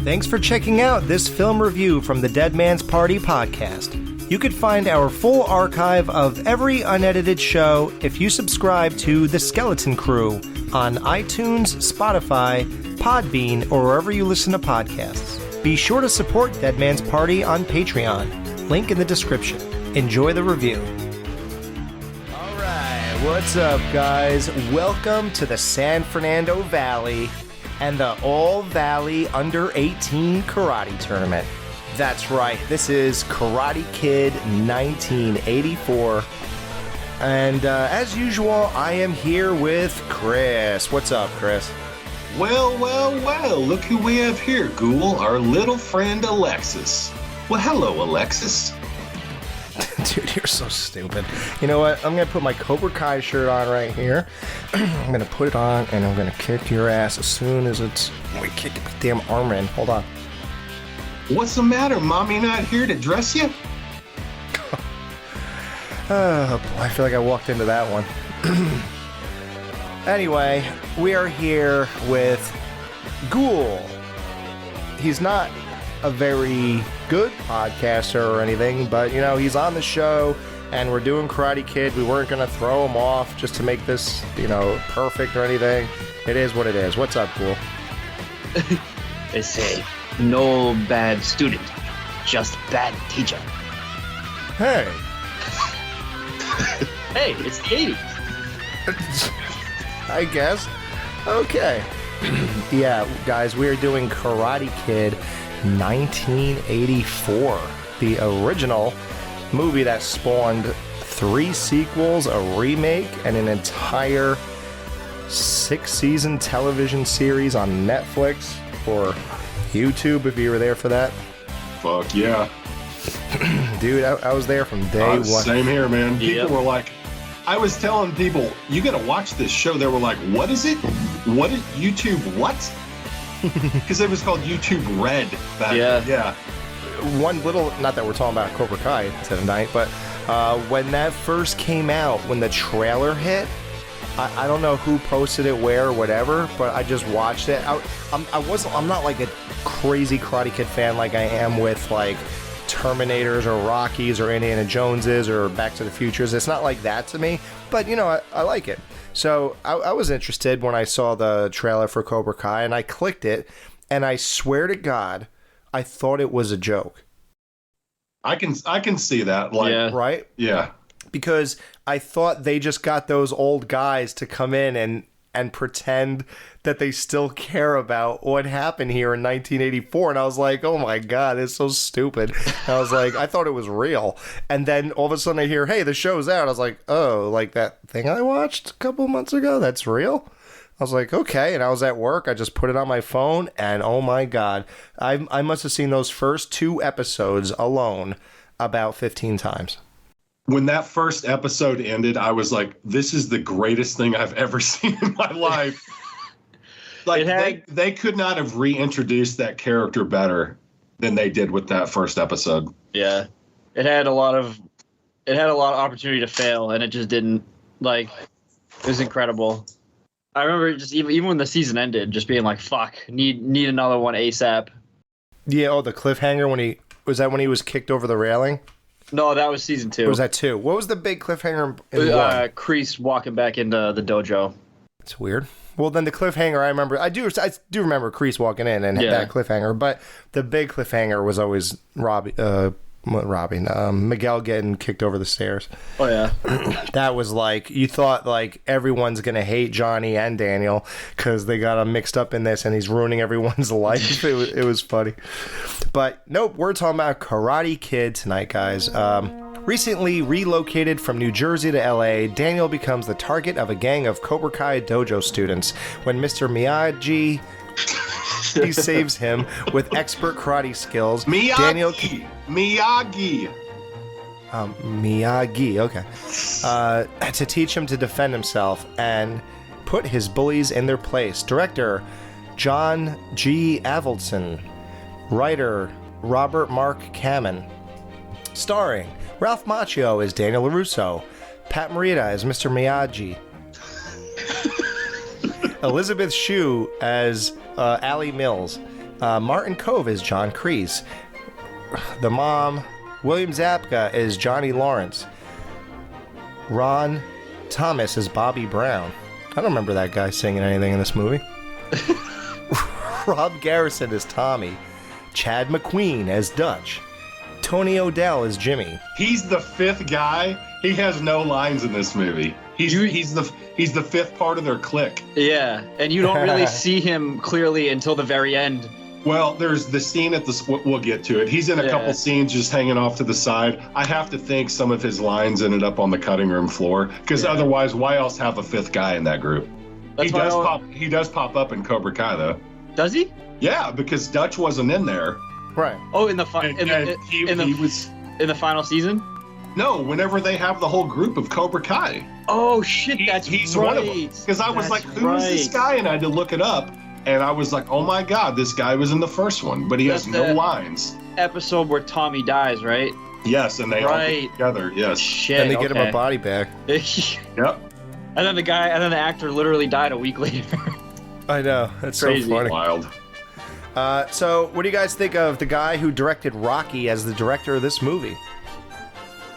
Thanks for checking out this film review from the Dead Man's Party podcast. You could find our full archive of every unedited show if you subscribe to The Skeleton Crew on iTunes, Spotify, Podbean, or wherever you listen to podcasts. Be sure to support Dead Man's Party on Patreon. Link in the description. Enjoy the review. Alright, what's up, guys? Welcome to the San Fernando Valley and the All Valley Under 18 Karate Tournament. That's right, this is Karate Kid 1984. And as usual, I am here with Chris. What's up, Chris? Well, look who we have here, Ghoul, our little friend Alexis. Well, hello, Alexis. Dude, you're so stupid. You know what? I'm going to put my Cobra Kai shirt on right here. I'm going to put it on, and I'm going to kick your ass as soon as it's... We kick your damn arm in. Hold on. What's the matter? Mommy not here to dress you? Oh, boy, I feel like I walked into that one. Anyway, we are here with Ghoul. He's not a very good podcaster or anything, but, you know, he's on the show, and we're doing Karate Kid. We weren't going to throw him off just to make this, you know, perfect or anything. It is what it is. What's up, Ghoul? They say, no bad student, just bad teacher. Hey. Hey, it's the 80s. I guess. Okay. Yeah, guys, we are doing Karate Kid 1984. The original movie that spawned 3 sequels, a remake, and an entire 6-season television series on Netflix or YouTube if you were there for that. Fuck yeah. Dude, I was there from day one. Same here, man. Yep. People were like, I was telling people, you gotta watch this show. They were like, what is it? What is YouTube what? Because it was called YouTube Red back then. Yeah. One little, not that we're talking about Cobra Kai tonight, but when that first came out, when the trailer hit, I don't know who posted it where or whatever, but I just watched it. I'm not like a crazy Karate Kid fan like I am with like Terminators or Rockies or Indiana Joneses or Back to the Futures. It's not like that to me, but you know, I like it. So I was interested when I saw the trailer for Cobra Kai, and I clicked it, and I swear to God, I thought it was a joke. I can see that. Like, Yeah. Right? Yeah. Because I thought they just got those old guys to come in and pretend that they still care about what happened here in 1984. And I was like, oh my God, it's so stupid. And I was like, I thought it was real. And then all of a sudden I hear, hey, the show's out. I was like, oh, like that thing I watched a couple months ago? That's real? I was like, okay. And I was at work. I just put it on my phone. And oh my God, I must have seen those first 2 episodes alone about 15 times. When that first episode ended, I was like, this is the greatest thing I've ever seen in my life. Like, they could not have reintroduced that character better than they did with that first episode. Yeah. It had a lot of opportunity to fail, and it just didn't. Like, it was incredible. I remember just even when the season ended, just being like, fuck, need another one ASAP. Yeah, the cliffhanger when he was kicked over the railing? No, that was season 2. Or was that 2? What was the big cliffhanger in 1? Kreese walking back into the dojo. It's weird. Well, then the cliffhanger, I do remember Kreese walking in and that cliffhanger, but the big cliffhanger was always Miguel getting kicked over the stairs. Oh, yeah. That was like, you thought like everyone's going to hate Johnny and Daniel because they got him mixed up in this and he's ruining everyone's life. It was funny. But nope, we're talking about Karate Kid tonight, guys. Recently relocated from New Jersey to LA, Daniel becomes the target of a gang of Cobra Kai dojo students when Mr. Miyagi... He saves him with expert karate skills. Miyagi, okay. To teach him to defend himself and put his bullies in their place. Director John G. Avildsen. Writer Robert Mark Kamen. Starring Ralph Macchio as Daniel LaRusso. Pat Morita as Mr. Miyagi. Elizabeth Shue as Allie Mills. Martin Kove is John Kreese. The mom, William Zabka, is Johnny Lawrence. Ron Thomas is Bobby Brown. I don't remember that guy singing anything in this movie. Rob Garrison is Tommy. Chad McQueen as Dutch. Tony O'Dell is Jimmy. He's the fifth guy. He has no lines in this movie. He's the fifth part of their clique. Yeah, and you don't really see him clearly until the very end. Well, there's the scene at the... We'll get to it. He's in a couple scenes just hanging off to the side. I have to think some of his lines ended up on the cutting room floor, because otherwise, why else have a fifth guy in that group? He does pop up in Cobra Kai, though. Does he? Yeah, because Dutch wasn't in there. Right. Oh, in the final season? No, whenever they have the whole group of Cobra Kai. Oh shit, he's right. one of them. Because I was like, who is this guy? And I had to look it up. And I was like, oh my god, this guy was in the first one, but he has no lines. Episode where Tommy dies, right? Yes, and they all get together. Yes. Shit. And they get him a body bag. Yep. And then the actor literally died a week later. I know. That's crazy. So funny. Wild. So, what do you guys think of the guy who directed Rocky as the director of this movie?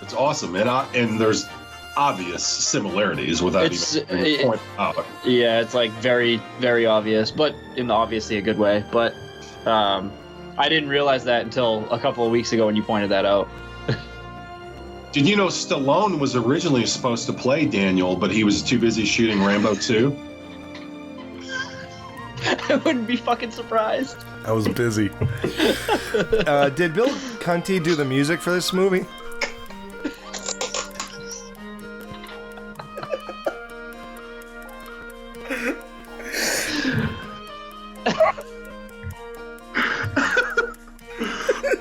It's awesome, and there's obvious similarities without even pointing out. Yeah, it's like very, very obvious, but in obviously a good way. But I didn't realize that until a couple of weeks ago when you pointed that out. Did you know Stallone was originally supposed to play Daniel, but he was too busy shooting Rambo 2? I wouldn't be fucking surprised. I was busy. Did Bill Conti do the music for this movie?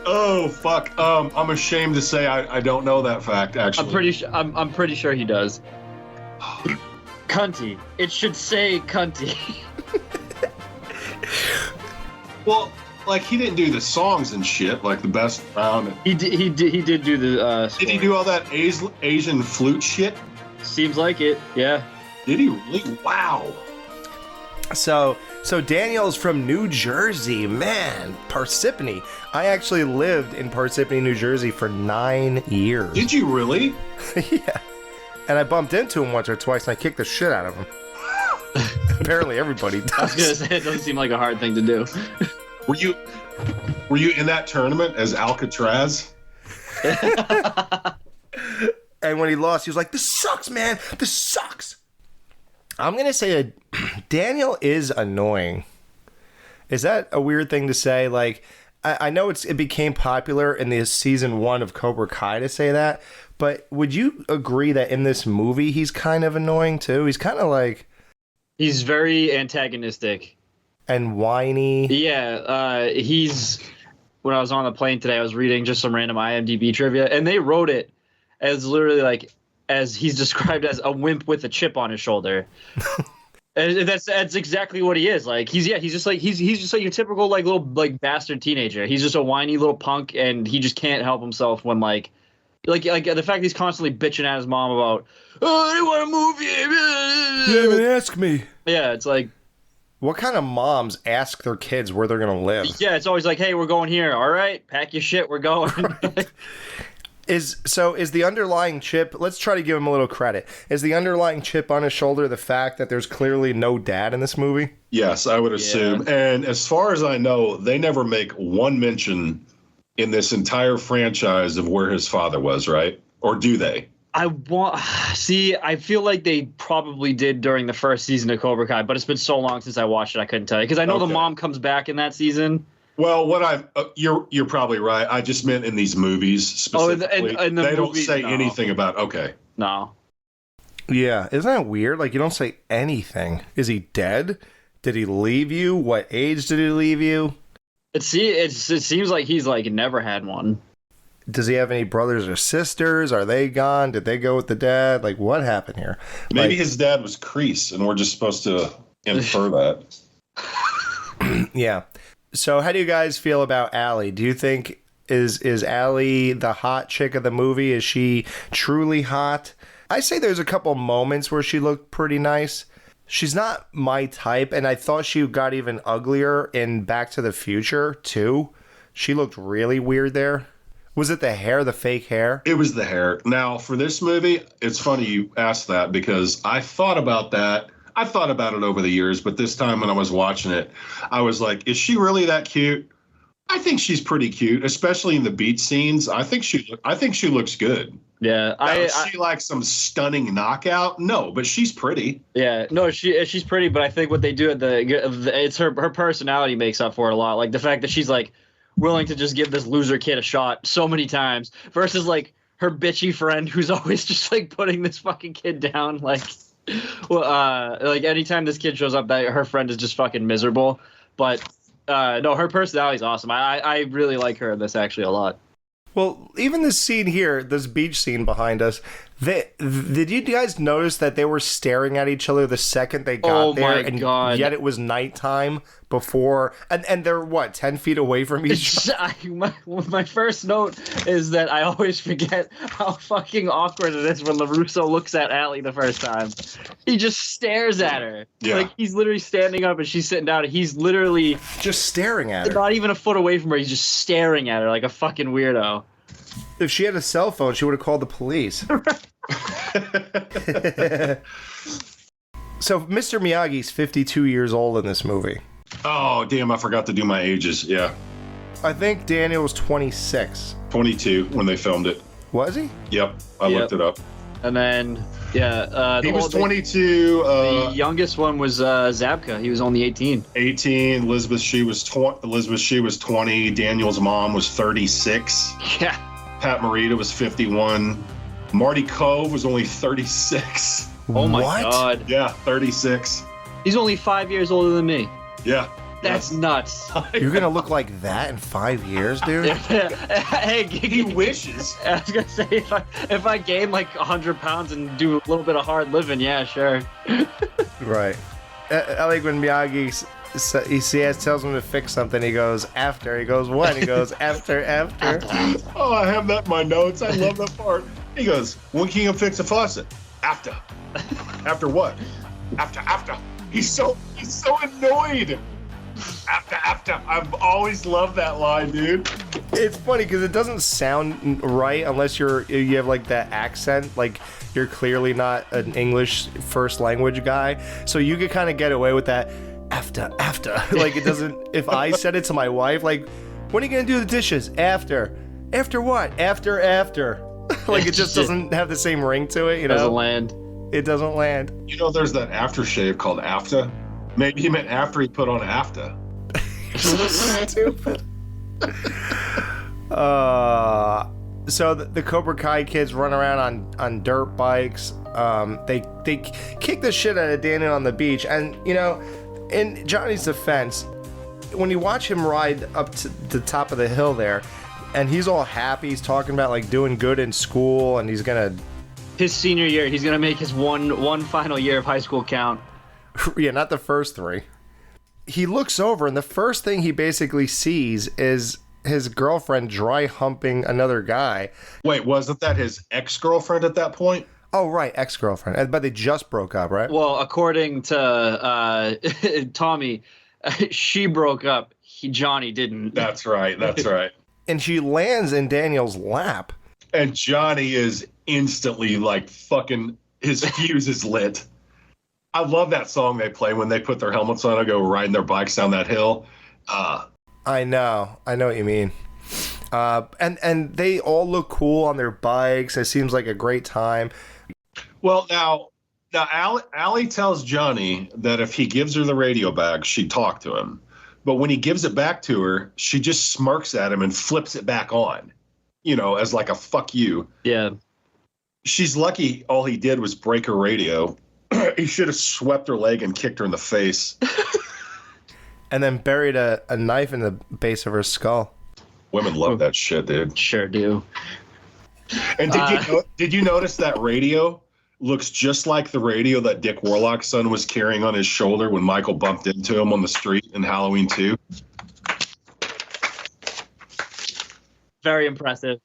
Oh fuck! I'm ashamed to say I don't know that fact. Actually, I'm pretty sure he does. Cunty. It should say cunty. Well, like he didn't do the songs and shit, like the best round. He did do the. Did he do all that Asian flute shit? Seems like it. Yeah. Did he really? Wow. So Daniel's from New Jersey, man. Parsippany. I actually lived in Parsippany, New Jersey for 9 years. Did you really? Yeah. And I bumped into him once or twice, and I kicked the shit out of him. Apparently, everybody does. I was gonna say it doesn't seem like a hard thing to do. Were you in that tournament as Alcatraz? And when he lost, he was like, "This sucks, man. This sucks." I'm gonna say that Daniel is annoying. Is that a weird thing to say? Like, I know it became popular in the season 1 of Cobra Kai to say that, but would you agree that in this movie he's kind of annoying too? He's kind of like... He's very antagonistic. And whiny. Yeah, when I was on the plane today, I was reading just some random IMDb trivia, and they wrote it as literally like, as he's described as a wimp with a chip on his shoulder. And that's exactly what he is. Like he's just like your typical like little like bastard teenager. He's just a whiny little punk, and he just can't help himself when like the fact he's constantly bitching at his mom about, oh, I want a movie. You didn't even ask me. Yeah, it's like, what kind of moms ask their kids where they're gonna live? Yeah, it's always like, hey, we're going here. All right, pack your shit, we're going. Is the underlying chip, let's try to give him a little credit. Is the underlying chip on his shoulder the fact that there's clearly no dad in this movie? Yes, I would assume. Yeah. And as far as I know, they never make one mention in this entire franchise of where his father was, right? Or do they? I feel like they probably did during the first season of Cobra Kai, but it's been so long since I watched it, I couldn't tell you. Because I know the mom comes back in that season. Well, you're probably right. I just meant in these movies specifically. Oh, they don't say anything about. Okay. No. Yeah, isn't that weird? Like you don't say anything. Is he dead? Did he leave you? What age did he leave you? It seems like he's like never had one. Does he have any brothers or sisters? Are they gone? Did they go with the dad? Like what happened here? Maybe his dad was Kreese, and we're just supposed to infer that. Yeah. So how do you guys feel about Allie? Do you think is Allie the hot chick of the movie? Is she truly hot? I say there's a couple moments where she looked pretty nice. She's not my type, and I thought she got even uglier in Back to the Future, too. She looked really weird there. Was it the hair, the fake hair? It was the hair. Now, for this movie, it's funny you asked that because I thought about that. I thought about it over the years, but this time when I was watching it, I was like, is she really that cute? I think she's pretty cute, especially in the beach scenes. I think she looks good. Yeah, Is she like some stunning knockout? No, but she's pretty. Yeah, no, she's pretty, but I think what they do at it's her personality makes up for it a lot. Like the fact that she's like willing to just give this loser kid a shot so many times versus like her bitchy friend who's always just like putting this fucking kid down. Like, like anytime this kid shows up, that her friend is just fucking miserable. But no, her personality is awesome. I really like her in this actually a lot. Well, even this scene here, this beach scene behind us, did you guys notice that they were staring at each other the second they got there? Oh my God. Yet it was nighttime before, and they're, 10 feet away from each other? My first note is that I always forget how fucking awkward it is when LaRusso looks at Allie the first time. He just stares at her. Yeah. Like, he's literally standing up and she's sitting down, and he's literally just staring at her. Not even a foot away from her. He's just staring at her like a fucking weirdo. If she had a cell phone, she would have called the police. So Mr. Miyagi's 52 years old in this movie. Oh, damn, I forgot to do my ages. Yeah. I think Daniel was 26. 22 when they filmed it. Was he? Yep, I looked it up. And then, he was 22. The youngest one was Zabka. He was only 18. 18. Elizabeth Shue was 20. Daniel's mom was 36. Yeah. Pat Morita was 51. Marty Cove was only 36. Oh my What? God. Yeah, 36. He's only 5 years older than me. Yeah. That's nuts. You're gonna look like that in 5 years, dude? Hey, He wishes. I was gonna say if I gain like 100 pounds and do a little bit of hard living, yeah, sure. Right. I like when Miyagi tells him to fix something. He goes after. He goes when? He goes after. Oh, I have that in my notes. I love that part. He goes, when can you fix a faucet? After. After what? After. He's so annoyed. After. I've always loved that line, dude. It's funny because it doesn't sound right unless you have like that accent. Like you're clearly not an English first language guy, so you could kind of get away with that. After. Like it doesn't. If I said it to my wife, like, when are you gonna do the dishes? After what? After. Like it just doesn't have the same ring to it. You know, doesn't land. It doesn't land. You know, there's that aftershave called After. Maybe he meant after he put on After. Stupid. So the Cobra Kai kids run around on dirt bikes. They kick the shit out of Daniel on the beach, and you know, in Johnny's defense, when you watch him ride up to the top of the hill there, and he's all happy, he's talking about like doing good in school, and he's gonna His senior year, he's gonna make his one final year of high school count. Yeah, not the first three. He looks over, and the first thing he basically sees is his girlfriend dry humping another guy. Wait, wasn't that his ex-girlfriend at that point? Oh, right, ex-girlfriend. But they just broke up, right? Well, according to Tommy, she broke up. Johnny didn't. That's right. And she lands in Daniel's lap. And Johnny is instantly like fucking, his fuse is lit. I love that song they play when they put their helmets on and go riding their bikes down that hill. I know what you mean. And they all look cool on their bikes. It seems like a great time. Well, now Allie tells Johnny that if he gives her the radio back, she'd talk to him. But when he gives it back to her, she just smirks at him and flips it back on, you know, as like a fuck you. Yeah. She's lucky all he did was break her radio. He should have swept her leg and kicked her in the face. And then buried a knife in the base of her skull. Women love that shit, dude. Sure do. And did you notice that radio looks just like the radio that Dick Warlock's son was carrying on his shoulder when Michael bumped into him on the street in Halloween 2? Very impressive.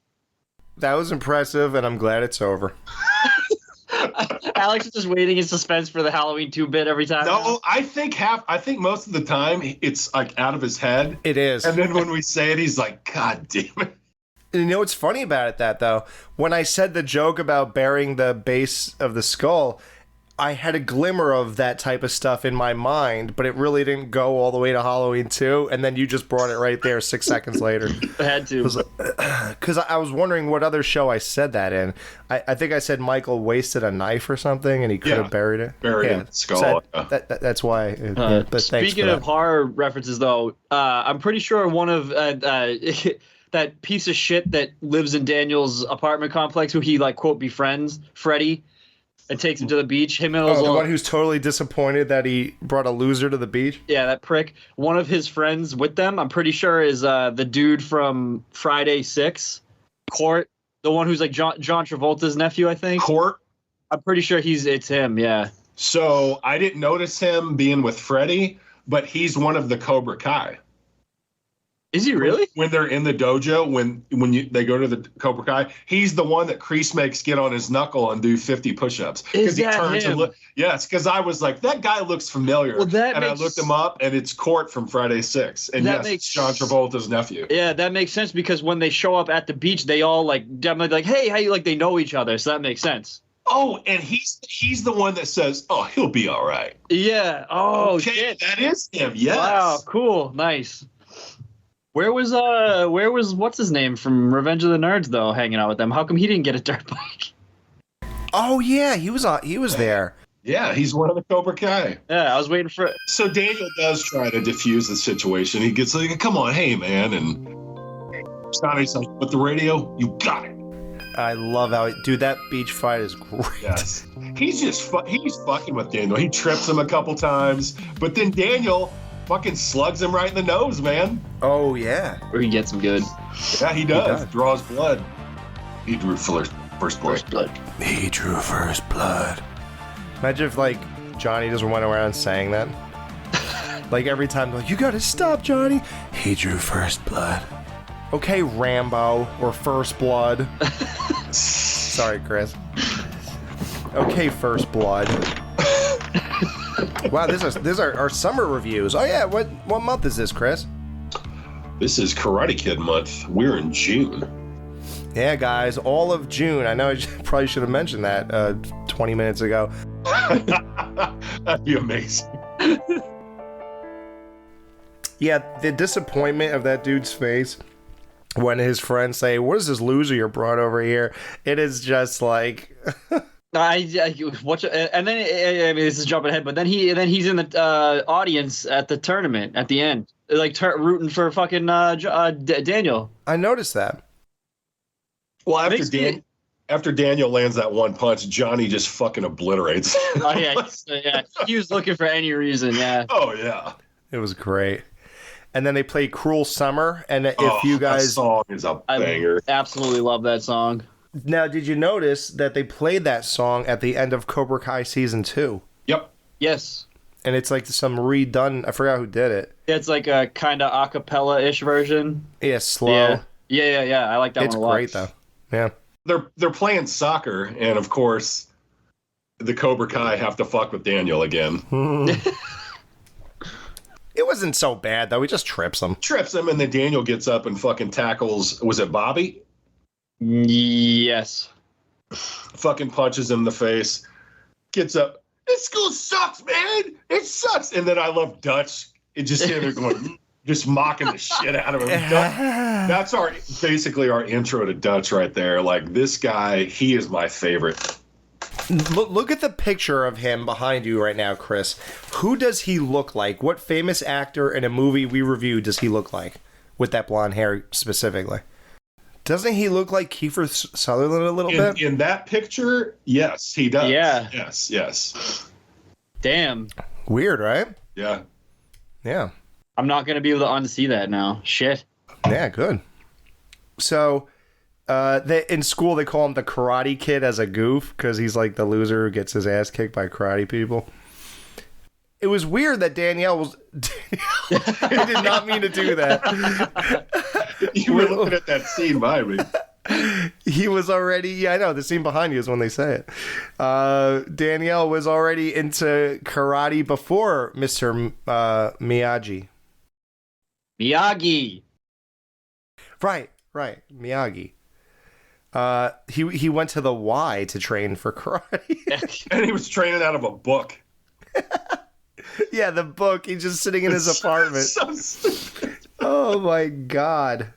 That was impressive, and I'm glad it's over. Alex is just waiting in suspense for the Halloween 2 bit every time. No, I think most of the time it's like out of his head. It is. And then when we say it, he's like, God damn it. You know what's funny about it, though? When I said the joke about burying the base of the skull, I had a glimmer of that type of stuff in my mind, but it really didn't go all the way to Halloween 2, and then you just brought it right there 6 seconds later. I had to. Because I was wondering what other show I said that in. I think I said Michael wasted a knife or something, and he could have buried it. Buried in the skull. So that's why. But speaking of horror references, though, I'm pretty sure one of... that piece of shit that lives in Daniel's apartment complex who he, like, quote, befriends, Freddy, and takes him to the beach. Him and the one who's totally disappointed that he brought a loser to the beach? Yeah, that prick. One of his friends with them, I'm pretty sure, is the dude from Friday 6, Court. The one who's, like, John Travolta's nephew, I think. Court? I'm pretty sure it's him, yeah. So I didn't notice him being with Freddy, but he's one of the Cobra Kai. Is he really? When they're in the dojo, when they go to the Cobra Kai, he's the one that Kreese makes get on his knuckle and do 50 push-ups. Is that him? Yes, because I was like, that guy looks familiar. Well, I looked him up, and it's Court from Friday 6. And it's John Travolta's nephew. Yeah, that makes sense because when they show up at the beach, they all definitely hey, how you, like, they know each other, so that makes sense. Oh, and he's the one that says, "Oh, he'll be all right." Yeah. Oh, okay, shit. That is him. Yes. Wow. Cool. Nice. Where was what's his name from Revenge of the Nerds though hanging out with them? How come he didn't get a dirt bike? Oh yeah, he was there. Yeah, he's one of the Cobra Kai. Yeah, I was waiting for it. So Daniel does try to diffuse the situation. He gets like, "Come on, hey man," and Johnny's like, "With the radio, you got it." I love how dude, that beach fight is great. Yes. He's fucking with Daniel. He trips him a couple times, but then Daniel fucking slugs him right in the nose, man. Oh yeah. Or he gets him good. Yeah, he does. Draws blood. He drew first blood. He drew first blood. Imagine if like Johnny just went around saying that. Like every time, like, you gotta stop, Johnny. He drew first blood. Okay, Rambo, or First Blood. Sorry, Chris. Okay, First Blood. Wow, these are our summer reviews. Oh yeah, what month is this, Chris? This is Karate Kid month. We're in June. Yeah, guys, all of June. I know I probably should have mentioned that 20 minutes ago. That'd be amazing. Yeah, the disappointment of that dude's face when his friends say, "What is this loser you brought over here?" It is just like. I watch it, and then I mean, this is jumping ahead, but then he's in the audience at the tournament at the end, like rooting for fucking Daniel. I noticed that. Well, after Daniel lands that one punch, Johnny just fucking obliterates. Oh yeah, he was looking for any reason. Yeah. Oh yeah, it was great. And then they play "Cruel Summer," and if you guys, that song is a banger. I absolutely love that song. Now, did you notice that they played that song at the end of Cobra Kai Season 2? Yep. Yes. And it's like some redone... I forgot who did it. It's like a kind of a cappella-ish version. Yeah, slow. Yeah. I like that one a lot. It's great, though. Yeah. They're playing soccer, and of course, the Cobra Kai have to fuck with Daniel again. It wasn't so bad, though. He just trips him. And then Daniel gets up and fucking tackles... Was it Bobby? Yes. Fucking punches him in the face. Gets up. This school sucks, man. It sucks. And then I love Dutch. It just sitting there going, just mocking the shit out of him. That's basically our intro to Dutch right there. Like, this guy, he is my favorite. Look at the picture of him behind you right now, Chris. Who does he look like? What famous actor in a movie we reviewed does he look like? With that blonde hair specifically. Doesn't he look like Kiefer Sutherland a little bit? In that picture, yes, he does. Yeah. Yes. Damn. Weird, right? Yeah. I'm not going to be able to unsee that now. Shit. Yeah, good. So, in school, they call him the Karate Kid as a goof because he's like the loser who gets his ass kicked by karate people. It was weird that Danielle was... I did not mean to do that. You were looking at that scene by me. He was already, yeah, I know, the scene behind you is when they say it. Danielle was already into karate before Mr. Miyagi. Miyagi. Right, Miyagi. He went to the Y to train for karate. And he was training out of a book. Yeah, the book. He's just sitting in his apartment. So stupid. Oh my God.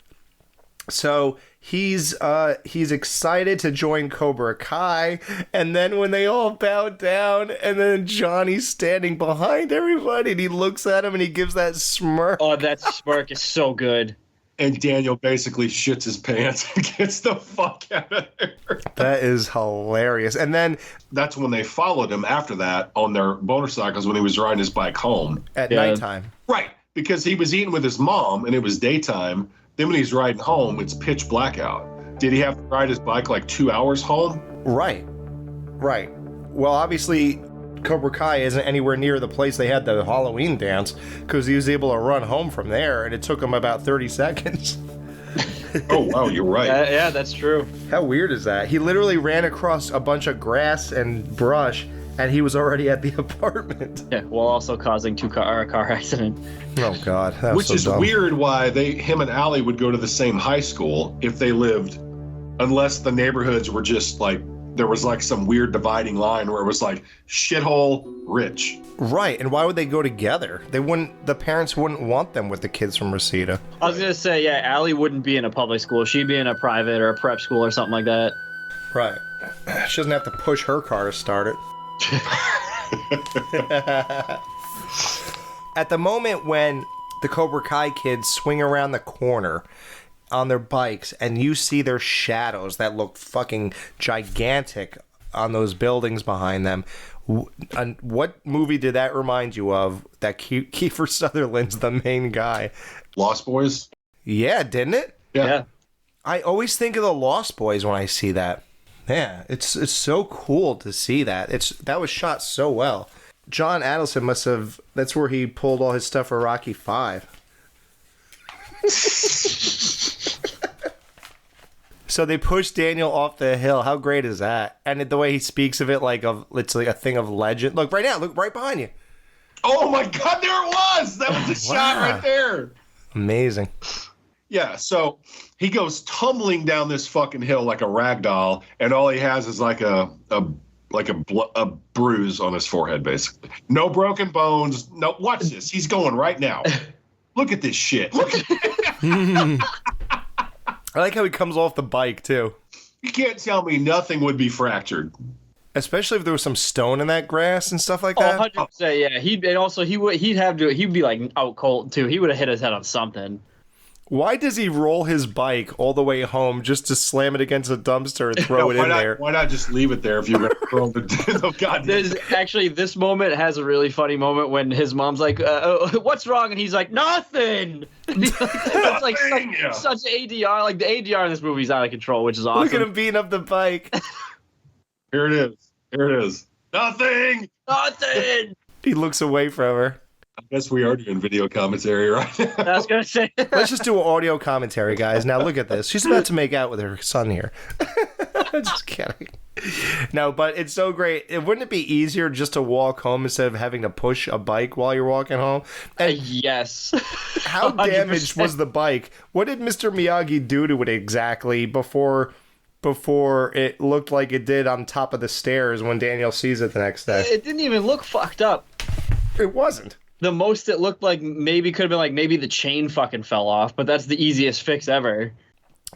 So he's excited to join Cobra Kai, and then when they all bow down, and then Johnny's standing behind everybody, and he looks at him and he gives that smirk. Oh, that smirk is so good. And Daniel basically shits his pants and gets the fuck out of there. That is hilarious. And then that's when they followed him after that on their motorcycles when he was riding his bike home. At nighttime. Right, because he was eating with his mom and it was daytime. Then when he's riding home, it's pitch blackout. Did he have to ride his bike like 2 hours home? Right. Well, obviously, Cobra Kai isn't anywhere near the place they had the Halloween dance, because he was able to run home from there, and it took him about 30 seconds. Oh, wow, you're right. Yeah, that's true. How weird is that? He literally ran across a bunch of grass and brush, and he was already at the apartment. Yeah, while also causing a car accident. Oh God, that was Which so is dumb. weird why him and Allie would go to the same high school if they lived, unless the neighborhoods were just like, there was like some weird dividing line where it was like shithole rich. Right, and why would they go together? The parents wouldn't want them with the kids from Reseda. I was gonna say, yeah, Allie wouldn't be in a public school. She'd be in a private or a prep school or something like that. Right. She doesn't have to push her car to start it. At the moment when the Cobra Kai kids swing around the corner on their bikes and you see their shadows that look fucking gigantic on those buildings behind them, what movie did that remind you of? That Kiefer Sutherland's the main guy. Lost Boys? Yeah, didn't it? Yeah. I always think of the Lost Boys when I see that. Yeah, it's so cool to see that. That was shot so well. John Adelson must have, that's where he pulled all his stuff for Rocky V. So they pushed Daniel off the hill. How great is that? And the way he speaks of it it's like a thing of legend. Look right behind you. Oh my God, there it was! That was the shot right there. Amazing. Yeah, so he goes tumbling down this fucking hill like a rag doll, and all he has is like a bruise on his forehead, basically. No broken bones. No, watch this. He's going right now. Look at this shit. Look at it. I like how he comes off the bike too. You can't tell me nothing would be fractured. Especially if there was some stone in that grass and stuff like that. 100%, yeah. He'd be like out cold too. He would have hit his head on something. Why does he roll his bike all the way home just to slam it against a dumpster and throw it in there? Why not just leave it there if you're going to throw the oh, God. Actually, this moment has a really funny moment when his mom's like, what's wrong? And he's like, nothing! It's like such ADR. Like, the ADR in this movie is out of control, which is awesome. Look at him beating up the bike. Here it is. Nothing! He looks away from her. I guess we are doing video commentary, right? I was going to say. Let's just do an audio commentary, guys. Now look at this. She's about to make out with her son here. Just kidding. No, but it's so great. Wouldn't it be easier just to walk home instead of having to push a bike while you're walking home? And yes. How damaged was the bike? What did Mr. Miyagi do to it exactly before it looked like it did on top of the stairs when Daniel sees it the next day? It didn't even look fucked up. It wasn't. The most it looked like could have been like maybe the chain fucking fell off, but that's the easiest fix ever.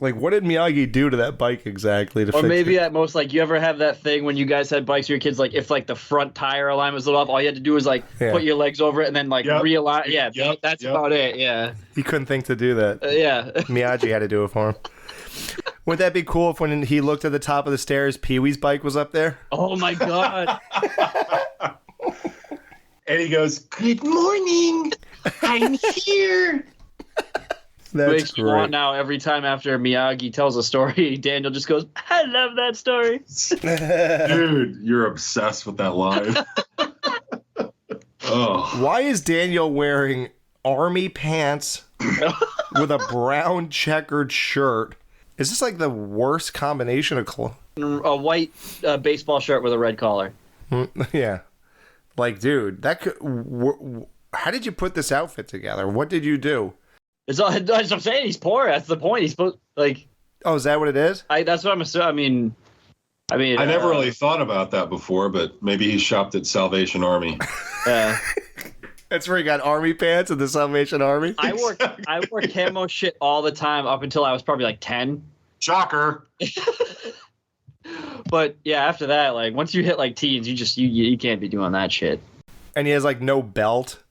Like, what did Miyagi do to that bike exactly to fix it? Or maybe at most, like, you ever have that thing when you guys had bikes with your kids, like, if, like, the front tire alignment was a little off, all you had to do was, like, put your legs over it and then, like, realign. Yeah, that's about it, yeah. He couldn't think to do that. Yeah. Miyagi had to do it for him. Wouldn't that be cool if when he looked at the top of the stairs, Pee-wee's bike was up there? Oh, my God. And he goes, "Good morning, I'm here." That's makes me want now every time after Miyagi tells a story, Daniel just goes, "I love that story." Dude, you're obsessed with that line. Oh. Why is Daniel wearing army pants with a brown checkered shirt Is this like the worst combination of clothes? A white baseball shirt with a red collar. Yeah. Like, dude, that could... how did you put this outfit together? What did you do? That's what I'm saying. He's poor. That's the point. He's supposed like. Oh, is that what it is? That's what I'm assuming. I mean. I never really thought about that before, but maybe he shopped at Salvation Army. Yeah. That's where he got army pants at the Salvation Army. I wore camo shit all the time up until I was probably like 10. Shocker. But yeah, after that, like once you hit like teens, you can't be doing that shit. And he has like no belt.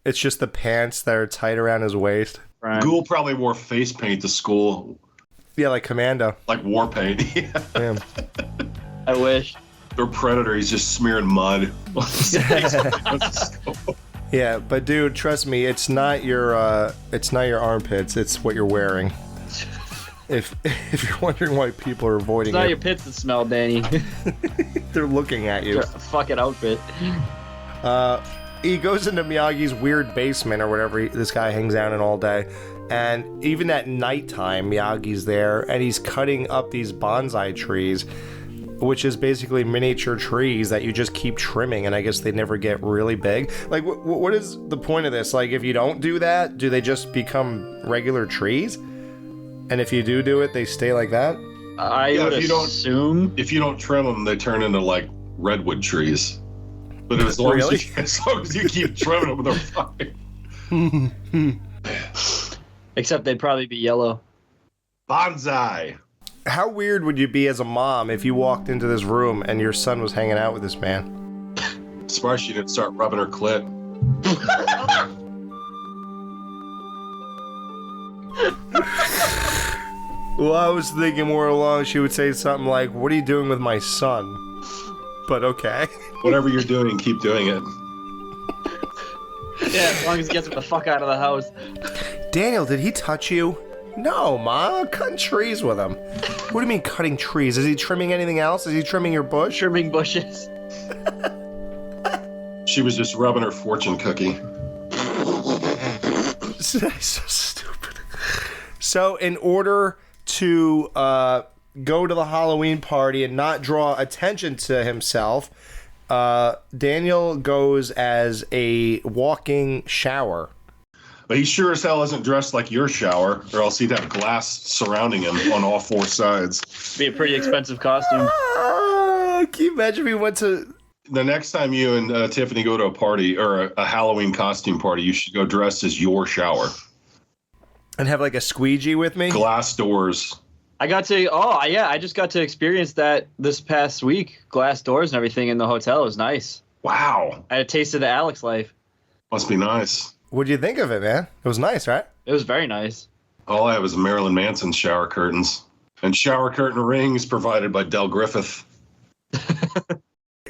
It's just the pants that are tight around his waist. Right. Ghoul probably wore face paint to school. Yeah, like Commando. Like war paint. Yeah. Damn. I wish. Or Predator, he's just smearing mud. Yeah, but dude, trust me, it's not your armpits, it's what you're wearing. If you're wondering why people are avoiding It's not it, your pits that smell, Danny. they're looking at you. Your fucking outfit. He goes into Miyagi's weird basement or whatever this guy hangs out in all day. And even at nighttime, Miyagi's there and he's cutting up these bonsai trees, which is basically miniature trees that you just keep trimming, and I guess they never get really big. Like, what is the point of this? Like, if you don't do that, do they just become regular trees? And if you do it, they stay like that? I would assume. If you don't trim them, they turn into, like, redwood trees. But as long, Really? as you keep trimming them, they're fine. Except they'd probably be yellow. Bonsai. How weird would you be as a mom if you walked into this room and your son was hanging out with this man? Surprised she didn't start rubbing her clit. Well, I was thinking more along, she would say something like, "What are you doing with my son?" But okay. Whatever you're doing, keep doing it. Yeah, as long as he gets the fuck out of the house. Daniel, did he touch you? No, Mom, I'm cutting trees with him. What do you mean cutting trees? Is he trimming anything else? Is he trimming your bush? Trimming bushes. She was just rubbing her fortune cookie. So stupid. So in order to go to the Halloween party and not draw attention to himself, Daniel goes as a walking shower. But he sure as hell isn't dressed like your shower, or else he'd have glass surrounding him on all four sides. Be a pretty expensive costume. Can you imagine if we went to... The next time you and Tiffany go to a party, or a Halloween costume party, you should go dressed as your shower. And have like a squeegee with me? Glass doors. I just got to experience that this past week. Glass doors and everything in the hotel. It was nice. Wow. I had a taste of the Alex life. Must be nice. What'd you think of it, man? It was nice, right? It was very nice. All I have is Marilyn Manson's shower curtains. And shower curtain rings provided by Del Griffith.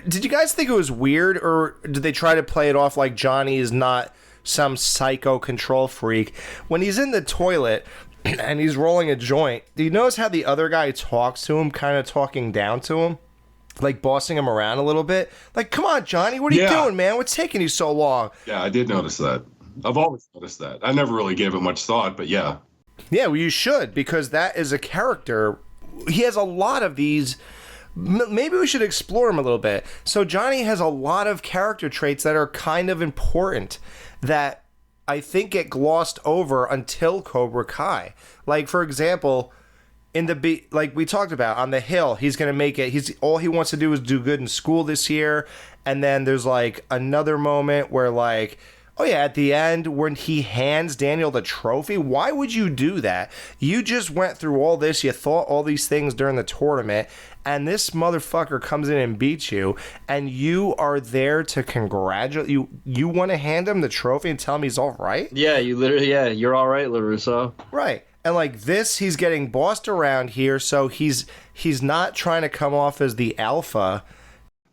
Did you guys think it was weird, or did they try to play it off like Johnny is not some psycho control freak? When he's in the toilet and he's rolling a joint, do you notice how the other guy talks to him, kind of talking down to him? Like bossing him around a little bit? Like, come on, Johnny, what are you doing, man? What's taking you so long? Yeah, I did notice that. I've always noticed that. I never really gave it much thought, but yeah. Yeah, well, you should, because that is a character. He has a lot of these. Maybe we should explore him a little bit. So Johnny has a lot of character traits that are kind of important that I think get glossed over until Cobra Kai. Like, for example, like we talked about, on the hill, he's going to make it. All he wants to do is do good in school this year. And then there's like another moment where like, oh yeah, at the end when he hands Daniel the trophy, why would you do that? You just went through all this, you thought all these things during the tournament, and this motherfucker comes in and beats you, and you are there to congratulate you. You want to hand him the trophy and tell him he's all right? Yeah, you're all right, LaRusso. Right. And like this, he's getting bossed around here, so he's not trying to come off as the alpha.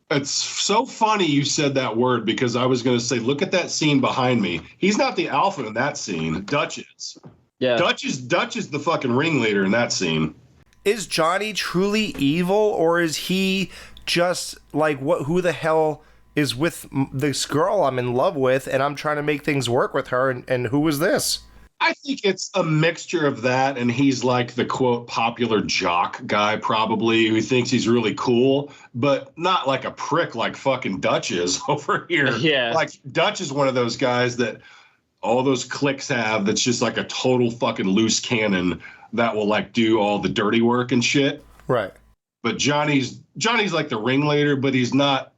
It's so funny you said that word, because I was going to say, look at that scene behind me. He's not the alpha in that scene. Dutch is. Yeah. Dutch is the fucking ringleader in that scene. Is Johnny truly evil, or is he just like, who the hell is with this girl I'm in love with, and I'm trying to make things work with her, and who is this? I think it's a mixture of that, and he's like the quote popular jock guy probably who thinks he's really cool, but not like a prick like fucking Dutch is over here. Yeah. Like Dutch is one of those guys that all those cliques have that's just like a total fucking loose cannon that will like do all the dirty work and shit. Right. But Johnny's like the ringleader, but he's not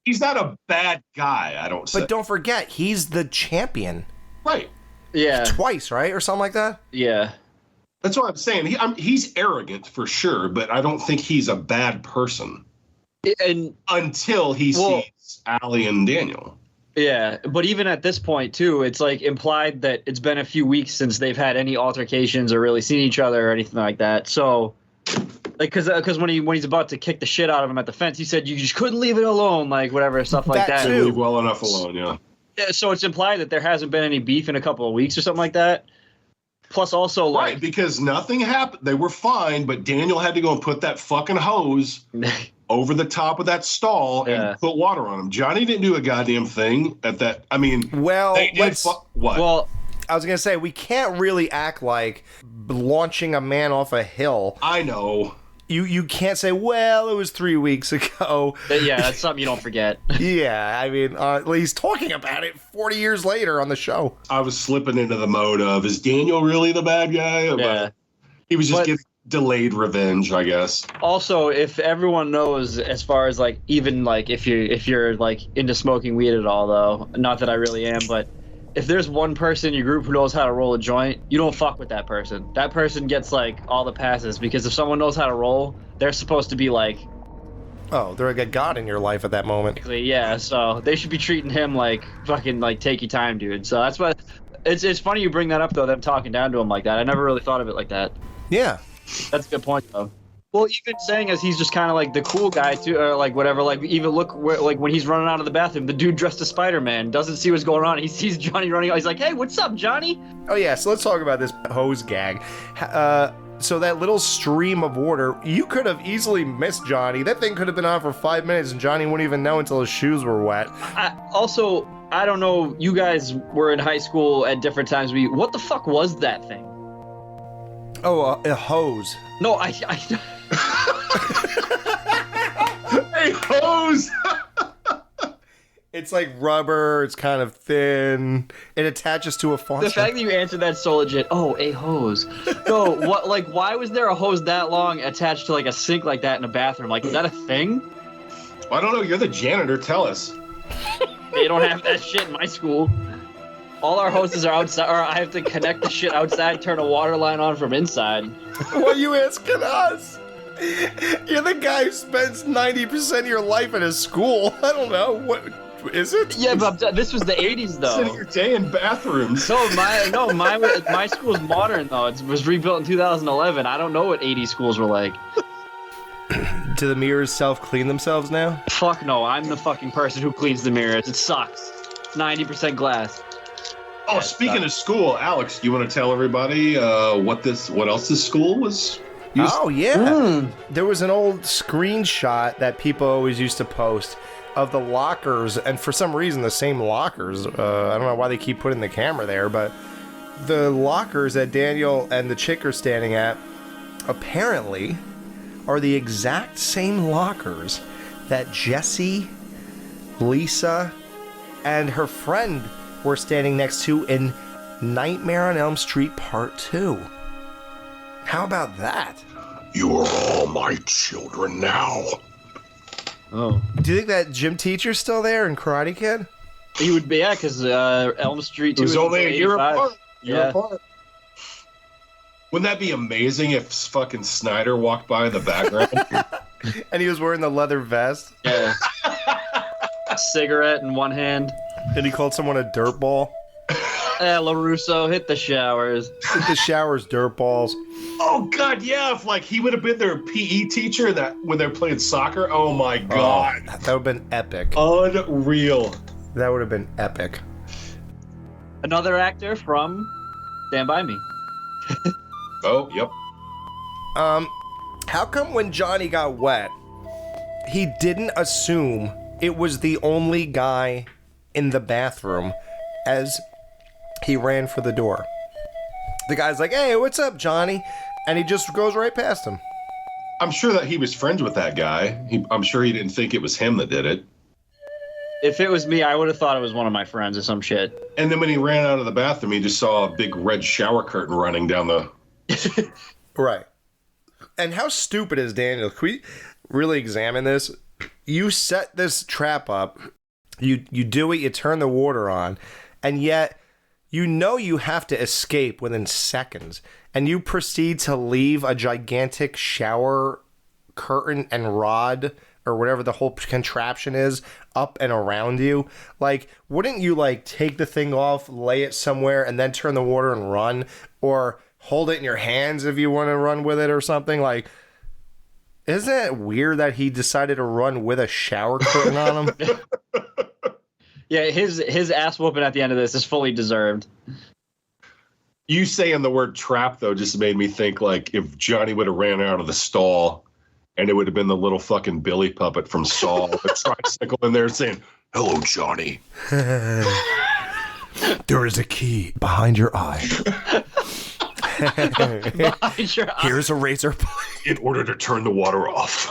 a bad guy, I don't say. But don't forget, he's the champion. Right. Yeah. Twice, right? Or something like that? Yeah. That's what I'm saying. He's arrogant for sure, but I don't think he's a bad person. And until he sees Allie and Daniel. Yeah, but even at this point, too, it's like implied that it's been a few weeks since they've had any altercations or really seen each other or anything like that. So, like, because when he's about to kick the shit out of him at the fence, he said you just couldn't leave it alone, like whatever, stuff like that. Leave well enough alone, yeah. So it's implied that there hasn't been any beef in a couple of weeks or something like that. Plus, also, like, right, because nothing happened. They were fine, but Daniel had to go and put that fucking hose over the top of that stall and put water on him. Johnny didn't do a goddamn thing at that. I mean, well, what? Well, I was gonna say we can't really act like launching a man off a hill. I know. You can't say, well, it was 3 weeks ago. Yeah, that's something you don't forget. Yeah, I mean, he's talking about it 40 years later on the show. I was slipping into the mode of, is Daniel really the bad guy? Yeah. But he was just getting delayed revenge, I guess. Also, if everyone knows, as far as like, even like if you're like into smoking weed at all, though, not that I really am, but if there's one person in your group who knows how to roll a joint, you don't fuck with that person. That person gets like all the passes, because if someone knows how to roll, they're supposed to be like, oh, they're like a god in your life at that moment. Yeah, so they should be treating him like fucking like take your time, dude. So that's what it's funny you bring that up though, them talking down to him like that. I never really thought of it like that. Yeah. That's a good point though. Well, even saying as he's just kind of like the cool guy too, or like whatever. Like even look where, like when he's running out of the bathroom, the dude dressed as Spider-Man doesn't see what's going on. He sees Johnny running out. He's like, "Hey, what's up, Johnny?" Oh yeah, so let's talk about this hose gag. So that little stream of water, you could have easily missed Johnny. That thing could have been on for 5 minutes, and Johnny wouldn't even know until his shoes were wet. I don't know. You guys were in high school at different times. What the fuck was that thing? Oh, a hose. No, I Hey, hose! It's like rubber. It's kind of thin. It attaches to a faucet. The fact that you answered that so legit. Oh, a hose. No, what? Like, why was there a hose that long attached to like a sink like that in a bathroom? Like, is that a thing? I don't know. You're the janitor. Tell us. They don't have that shit in my school. All our hoses are outside, or I have to connect the shit outside, turn a water line on from inside. Why are you asking us? You're the guy who spends 90% of your life in a school. I don't know. What is it? Yeah, but this was the 80s, though. Spending your day in bathrooms. My school's modern, though. It was rebuilt in 2011. I don't know what 80s schools were like. Do the mirrors self-clean themselves now? Fuck no, I'm the fucking person who cleans the mirrors. It sucks. 90% glass. Oh, yeah, speaking of school, Alex, do you want to tell everybody what else this school was used? Oh, yeah. There was an old screenshot that people always used to post of the lockers, and for some reason the same lockers. I don't know why they keep putting the camera there, but the lockers that Daniel and the chick are standing at apparently are the exact same lockers that Jessie, Lisa, and her friend were standing next to in Nightmare on Elm Street Part 2. How about that? You are all my children now. Oh. Do you think that gym teacher's still there in Karate Kid? He would be, yeah, because Elm Street 2 was only a year apart. Yeah. Wouldn't that be amazing if fucking Snyder walked by in the background? And he was wearing the leather vest? Yeah. Cigarette in one hand. And he called someone a dirtball? LaRusso, hit the showers. Hit the showers, dirtballs. Oh, God, yeah. If, like, he would have been their PE teacher when they're playing soccer. Oh, my God. Oh, that would have been epic. Unreal. That would have been epic. Another actor from Stand By Me. Oh, yep. How come when Johnny got wet, he didn't assume it was the only guy in the bathroom as he ran for the door? The guy's like, hey, what's up, Johnny? And he just goes right past him. I'm sure that he was friends with that guy. I'm sure he didn't think it was him that did it. If it was me, I would have thought it was one of my friends or some shit. And then when he ran out of the bathroom, he just saw a big red shower curtain running down the... Right. And how stupid is Daniel? Can we really examine this? You set this trap up, you do it, you turn the water on, and yet you know you have to escape within seconds, and you proceed to leave a gigantic shower curtain and rod, or whatever the whole contraption is, up and around you. Like, wouldn't you, like, take the thing off, lay it somewhere, and then turn the water and run? Or hold it in your hands if you want to run with it or something? Like, isn't it weird that he decided to run with a shower curtain on him? Yeah, his ass whooping at the end of this is fully deserved. You saying the word trap, though, just made me think, like, if Johnny would have ran out of the stall and it would have been the little fucking Billy puppet from Saw with a tricycle in there saying, hello, Johnny. There is a key behind your eye. Behind your eye. Here's a razor blade. In order to turn the water off.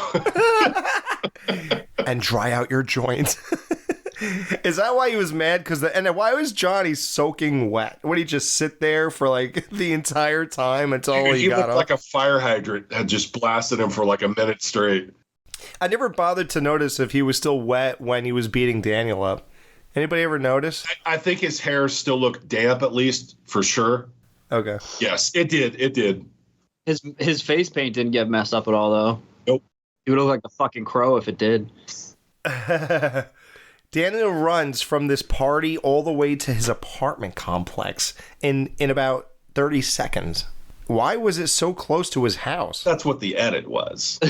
And dry out your joints. Is that why he was mad? And why was Johnny soaking wet? Would he just sit there for like the entire time until he got looked up? Like a fire hydrant had just blasted him for like a minute straight. I never bothered to notice if he was still wet when he was beating Daniel up. Anybody ever notice? I think his hair still looked damp, at least, for sure. Okay. Yes, it did. It did. His face paint didn't get messed up at all, though. Nope. He would look like the fucking Crow if it did. Daniel runs from this party all the way to his apartment complex in about 30 seconds. Why was it so close to his house? That's what the edit was.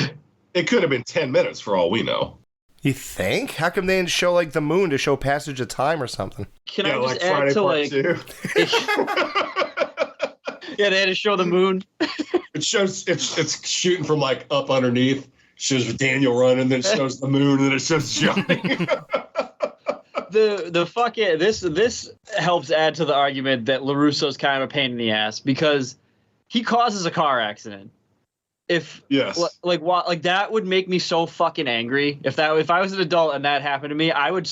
It could have been 10 minutes for all we know. You think? How come they didn't show like the moon to show passage of time or something? Can I just add to like... Yeah, they had to show the moon. It shows it's shooting from like up underneath. Shows Daniel running, then it shows the moon, and then it shows Johnny. The fucking this helps add to the argument that LaRusso's kind of a pain in the ass because he causes a car accident. If yes, like that would make me so fucking angry. If I was an adult and that happened to me, I would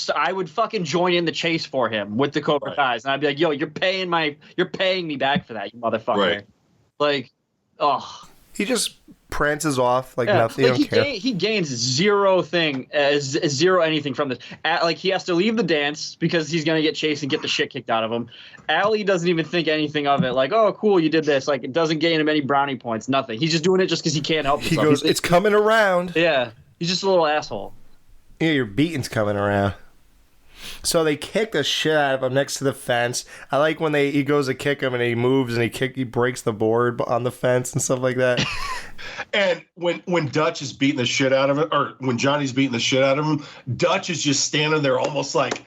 fucking join in the chase for him with the Cobra Kais, and I'd be like, yo, you're paying me back for that, you motherfucker. Right. Like, oh. He just prances off like nothing. Like he gains zero anything from this. Like he has to leave the dance because he's gonna get chased and get the shit kicked out of him. Allie doesn't even think anything of it. Like, oh, cool, you did this. Like, it doesn't gain him any brownie points. Nothing. He's just doing it just because he can't help himself. He goes, it's coming around. Yeah, he's just a little asshole. Yeah, your beating's coming around. So they kick the shit out of him next to the fence. I like when he goes to kick him and he moves and he breaks the board on the fence and stuff like that. And when Dutch is beating the shit out of him, or when Johnny's beating the shit out of him, Dutch is just standing there almost like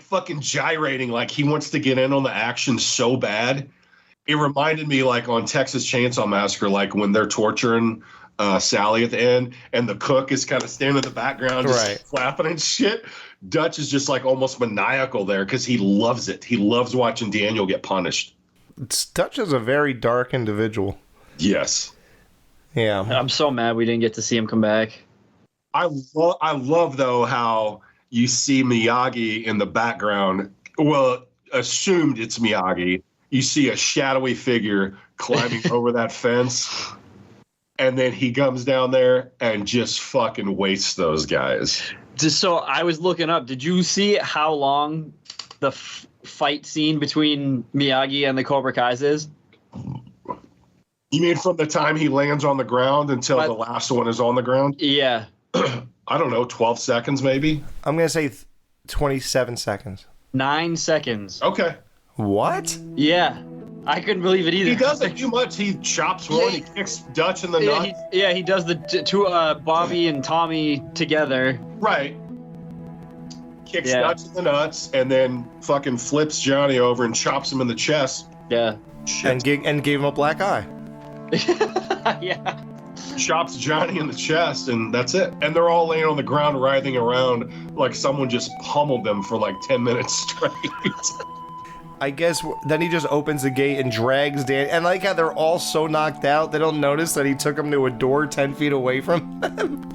fucking gyrating, like he wants to get in on the action so bad. It reminded me like on Texas Chainsaw Massacre, like when they're torturing Sally at the end and the cook is kind of standing in the background just flapping and shit. Dutch is just like almost maniacal there because he loves it. He loves watching Daniel get punished. Dutch is a very dark individual. Yes. Yeah. I'm so mad we didn't get to see him come back. I love though how you see Miyagi in the background. Well, assumed it's Miyagi. You see a shadowy figure climbing over that fence. And then he comes down there and just fucking wastes those guys. So I was looking up. Did you see how long the fight scene between Miyagi and the Cobra Kais is? You mean from the time he lands on the ground until the last one is on the ground? Yeah. I don't know, 12 seconds maybe? I'm going to say 27 seconds. 9 seconds. Okay. What? Yeah. I couldn't believe it either. He doesn't do much. He chops one, he kicks Dutch in the nuts. He does the two Bobby and Tommy together. Right. Kicks Dutch in the nuts and then fucking flips Johnny over and chops him in the chest. Yeah. Shit. And gave him a black eye. Yeah. Chops Johnny in the chest and that's it. And they're all laying on the ground writhing around like someone just pummeled them for like 10 minutes straight. I guess then he just opens the gate and drags Dan. And like how they're all so knocked out, they don't notice that he took them to a door 10 feet away from them.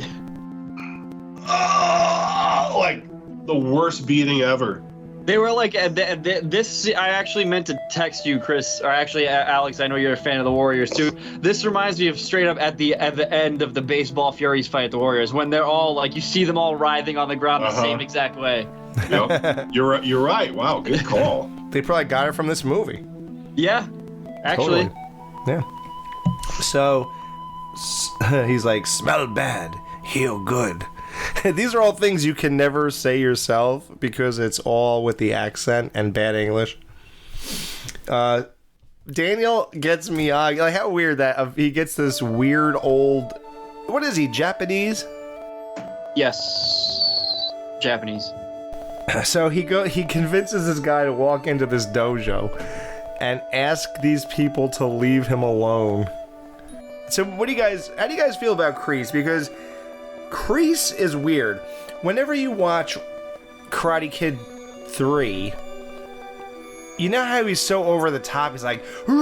Like the worst beating ever. They were like, this, I actually meant to text you, Chris, or actually, Alex, I know you're a fan of the Warriors too. This reminds me of straight up at the end of the Baseball Furies fight the Warriors, when they're all like, you see them all writhing on the ground the same exact way. Yep. You're right. Wow, good call. They probably got it from this movie. Yeah, actually. Totally. Yeah. So, he's like, smell bad, heal good. These are all things you can never say yourself because it's all with the accent and bad English. Daniel gets Miyagi. Like, how weird that he gets this weird old... What is he, Japanese? Yes. Japanese. So he convinces this guy to walk into this dojo and ask these people to leave him alone. So how do you guys feel about Kreese? Because Kreese is weird. Whenever you watch Karate Kid 3, you know how he's so over the top? He's like, and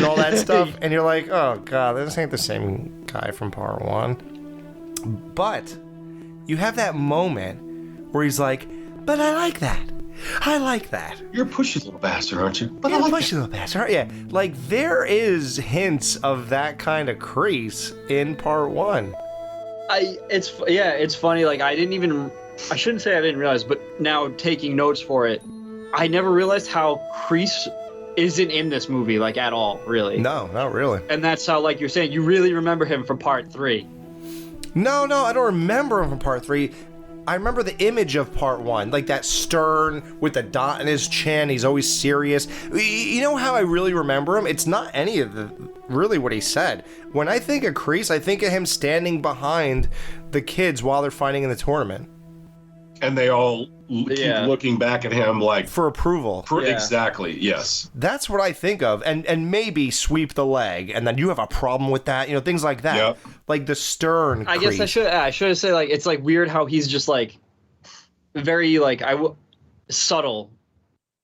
all that stuff. And you're like, oh, God, this ain't the same guy from part 1. But you have that moment where he's like, but I like that. I like that. You're a pushy little bastard, aren't you? But I like pushy little bastard, aren't you? Like, there is hints of that kind of Kreese in part 1. It's funny. Like, I shouldn't say I didn't realize, but now taking notes for it, I never realized how Kreese isn't in this movie, like, at all, really. No, not really. And that's how, like you're saying, you really remember him from part 3. No, I don't remember him from part 3. I remember the image of part 1, like that stern with the dot in his chin. He's always serious. You know how I really remember him? It's not any of really what he said. When I think of Kreese, I think of him standing behind the kids while they're fighting in the tournament. And they all keep looking back at him like... For approval. Exactly, yes. That's what I think of. And maybe sweep the leg, and then you have a problem with that. You know, things like that. Yep. Like the stern I Kreese. guess I should say, like, it's like weird how he's just like very like subtle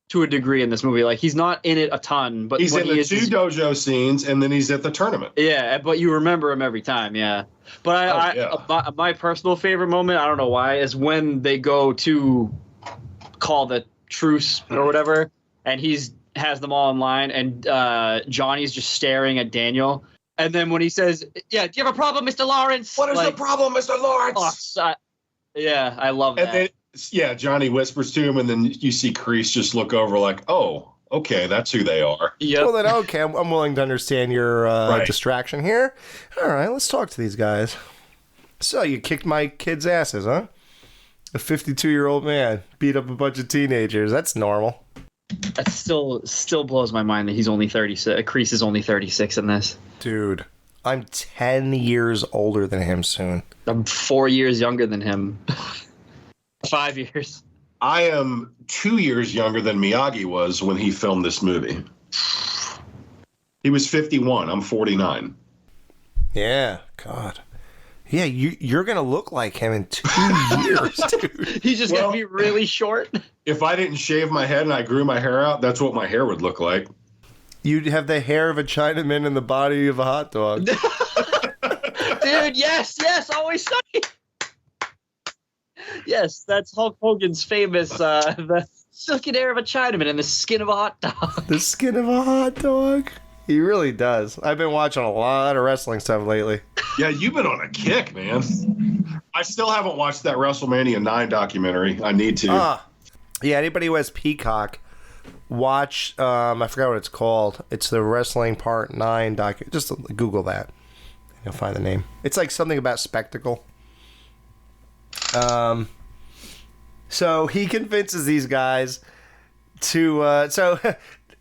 to a degree in this movie. Like, he's not in it a ton, but he's in the 2 dojo scenes, and then he's at the tournament. Yeah, but you remember him every time. Yeah. But my personal favorite moment, I don't know why, is when they go to call the truce or whatever, and has them all in line, and Johnny's just staring at Daniel. And then when he says, yeah, do you have a problem, Mr. Lawrence? What is the problem, Mr. Lawrence? Yeah, I love that. And then, Johnny whispers to him, and then you see Kreese just look over like, oh, okay, that's who they are. Yep. Well, then, okay, I'm willing to understand your distraction here. All right, let's talk to these guys. So, you kicked my kids' asses, huh? A 52-year-old man beat up a bunch of teenagers. That's normal. That still blows my mind that he's only 36. Kreese is only 36 in this. Dude, I'm 10 years older than him soon. I'm 4 years younger than him. 5 years. I am 2 years younger than Miyagi was when he filmed this movie. He was 51. I'm 49. Yeah, God. Yeah, you're going to look like him in 2 years, dude. He's just going to be really short. If I didn't shave my head and I grew my hair out, that's what my hair would look like. You'd have the hair of a Chinaman and the body of a hot dog. Dude, yes, always sunny. Yes, that's Hulk Hogan's famous, the silken hair of a Chinaman and the skin of a hot dog. The skin of a hot dog? He really does. I've been watching a lot of wrestling stuff lately. Yeah, you've been on a kick, man. I still haven't watched that WrestleMania 9 documentary. I need to. Yeah, anybody who has Peacock, watch, I forgot what it's called. It's the Wrestling Part 9 documentary. Just Google that. And you'll find the name. It's like something about spectacle. So he convinces these guys to, so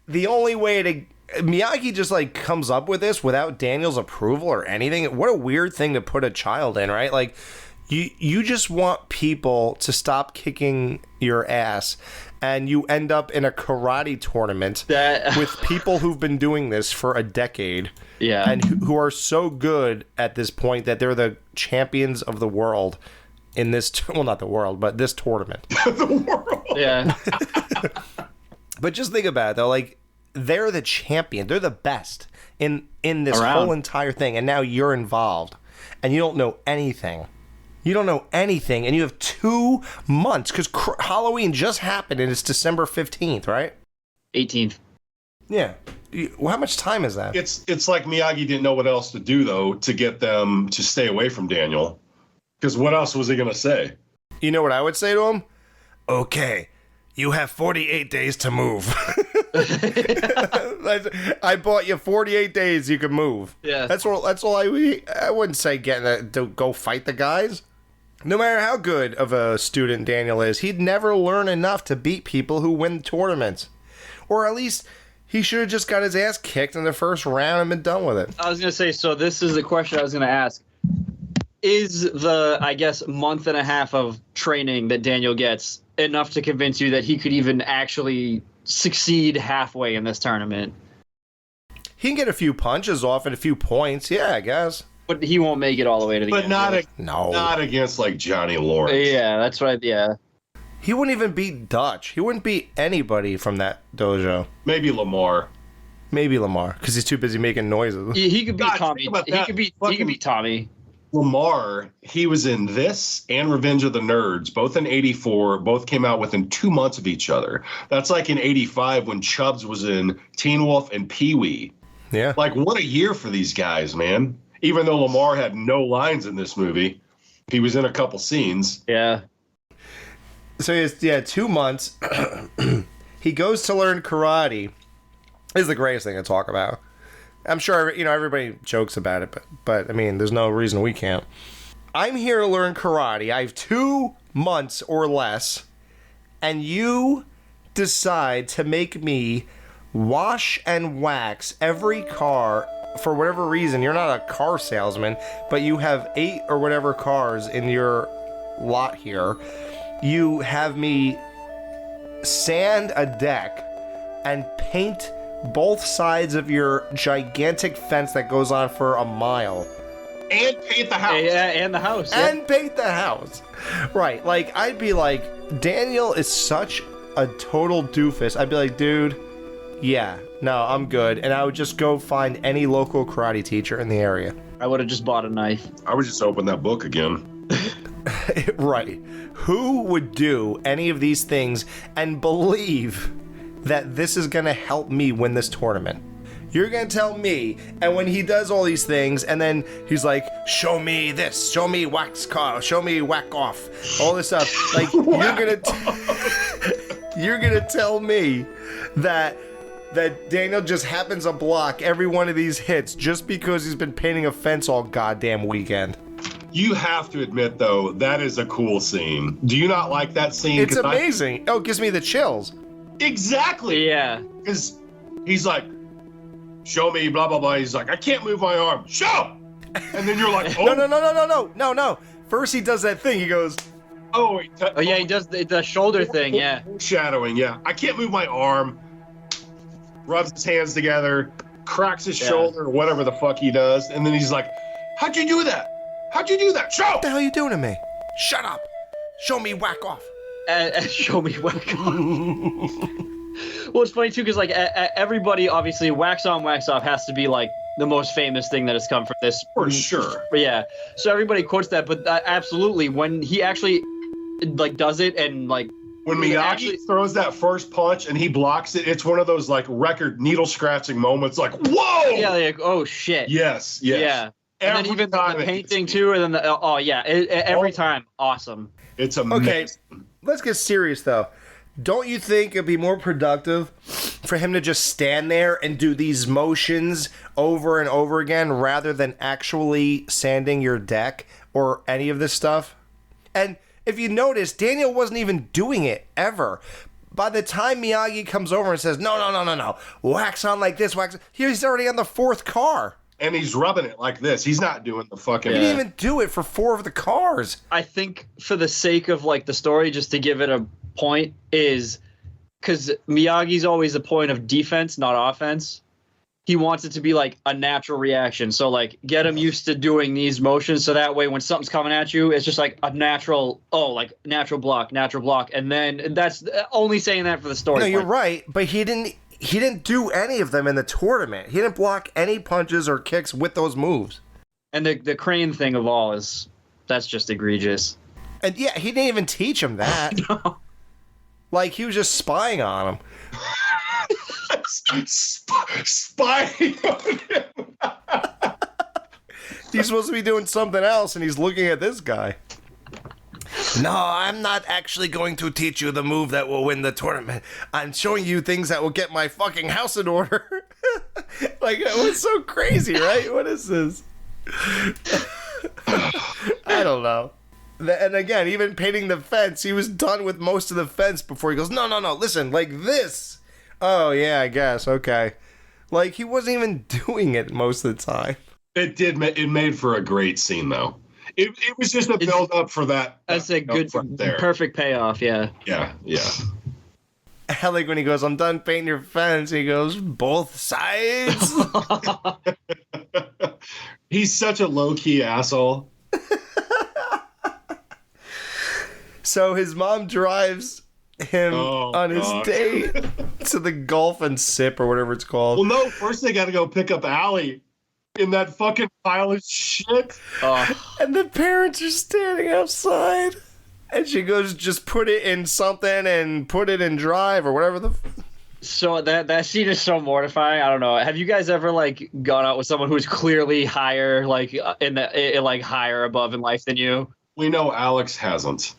the only way to, Miyagi just like comes up with this without Daniel's approval or anything. What a weird thing to put a child in, right? Like, you just want people to stop kicking your ass, and you end up in a karate tournament with people who've been doing this for a decade. Yeah. And who are so good at this point that they're the champions of the world in this, well, not the world, but this tournament. The world. Yeah. But just think about it, though. Like, they're the champion. They're the best in this whole entire thing. And now you're involved. And you don't know anything. You don't know anything. And you have 2 months. Because Halloween just happened and it's December 15th, right? 18th. Yeah. Well, how much time is that? It's like Miyagi didn't know what else to do, though, to get them to stay away from Daniel. Because what else was he going to say? You know what I would say to him? Okay, you have 48 days to move. I bought you 48 days you can move. Yeah. That's all I wouldn't say getting to go fight the guys. No matter how good of a student Daniel is, he'd never learn enough to beat people who win tournaments. Or at least he should have just got his ass kicked in the first round and been done with it. I was going to say, so this is the question I was going to ask. Is the, I guess, month and a half of training that Daniel gets enough to convince you that he could even actually succeed halfway in this tournament? He can get a few punches off and a few points, yeah, I guess. But he won't make it all the way to the end. But not against, like, Johnny Lawrence. Yeah, that's right, yeah. He wouldn't even beat Dutch. He wouldn't beat anybody from that dojo. Maybe Lamar. Maybe Lamar, because he's too busy making noises. He could beat Tommy. He could beat Tommy. Lamar, he was in this and Revenge of the Nerds, both in 84, both came out within 2 months of each other. That's like in 85 when Chubbs was in Teen Wolf and Pee-wee. Yeah. Like, what a year for these guys, man. Even though Lamar had no lines in this movie, he was in a couple scenes. Yeah. So he has 2 months. He goes to learn karate. This is the greatest thing to talk about. I'm sure, everybody jokes about it, but I mean, there's no reason we can't. I'm here to learn karate. I have 2 months or less, and you decide to make me wash and wax every car for whatever reason. You're not a car salesman, but you have 8 or whatever cars in your lot here. You have me sand a deck and paint both sides of your gigantic fence that goes on for a mile. And paint the house. Yeah, and the house. Yeah. And paint the house. Right. Like, I'd be like, Daniel is such a total doofus. I'd be like, dude, yeah, no, I'm good. And I would just go find any local karate teacher in the area. I would have just bought a knife. I would just open that book again. Right. Who would do any of these things and believe that this is going to help me win this tournament? You're going to tell me, and when he does all these things, and then he's like, show me this, show me wax car, show me whack off, all this stuff. Like, you're going to tell me that Daniel just happens to block every one of these hits just because he's been painting a fence all goddamn weekend. You have to admit, though, that is a cool scene. Do you not like that scene? It's amazing. Oh, it gives me the chills. Exactly. Yeah. Because he's like, show me, blah, blah, blah. He's like, I can't move my arm. Show! And then you're like, oh. No. First he does that thing. He goes, oh, yeah, he does the shoulder thing, yeah. Shadowing, yeah. I can't move my arm. Rubs his hands together, cracks his shoulder, or whatever the fuck he does. And then he's like, how'd you do that? How'd you do that? Show! What the hell are you doing to me? Shut up. Show me whack off. Show me whack off. Well, it's funny, too, because, like, everybody, obviously, wax on, wax off has to be, like, the most famous thing that has come from this. For sure. Yeah. So everybody quotes that, but absolutely, when he actually, like, does it and, like, when Miyagi throws that first punch and he blocks it, it's one of those, like, record needle-scratching moments, like, whoa! Yeah, like, oh, shit. Yes. Yeah. And then even the painting, too, and then every time, awesome. It's amazing. Okay, let's get serious, though. Don't you think it'd be more productive for him to just stand there and do these motions over and over again rather than actually sanding your deck or any of this stuff? And if you notice, Daniel wasn't even doing it ever. By the time Miyagi comes over and says, no, wax on like this, wax, he's already on the 4th car. And he's rubbing it like this. He's not doing the fucking... He didn't even do it for 4 of the cars. I think for the sake of, like, the story, just to give it a point, is because Miyagi's always a point of defense, not offense. he wants it to be like a natural reaction. So like get him used to doing these motions so that way when something's coming at you, it's just like a natural block. And then that's only saying that for the story. No, you're right, but he didn't do any of them in the tournament. He didn't block any punches or kicks with those moves. And the crane thing of all that's just egregious. And yeah, he didn't even teach him that. No. Like he was just spying on him. Spying on him. He's supposed to be doing something else, and he's looking at this guy. No, I'm not actually going to teach you the move that will win the tournament. I'm showing you things that will get my fucking house in order. Like, it was so crazy, right? What is this? I don't know. And again, even painting the fence, he was done with most of the fence before he goes, no, listen, like this. Oh, yeah, I guess, okay. Like, he wasn't even doing it most of the time. It made for a great scene, though. It was just a build up for that. That's a good, perfect payoff, yeah. Yeah. I like when he goes, I'm done painting your fence. He goes, both sides. He's such a low-key asshole. So his mom drives him on his date to the Golf and Sip or whatever it's called. Well, no, first they got to go pick up Allie in that fucking pile of shit. And the parents are standing outside. And she goes, just put it in something and put it in drive or whatever the... So that scene is so mortifying. I don't know. Have you guys ever like gone out with someone who's clearly higher, like like higher above in life than you? We know Alex hasn't.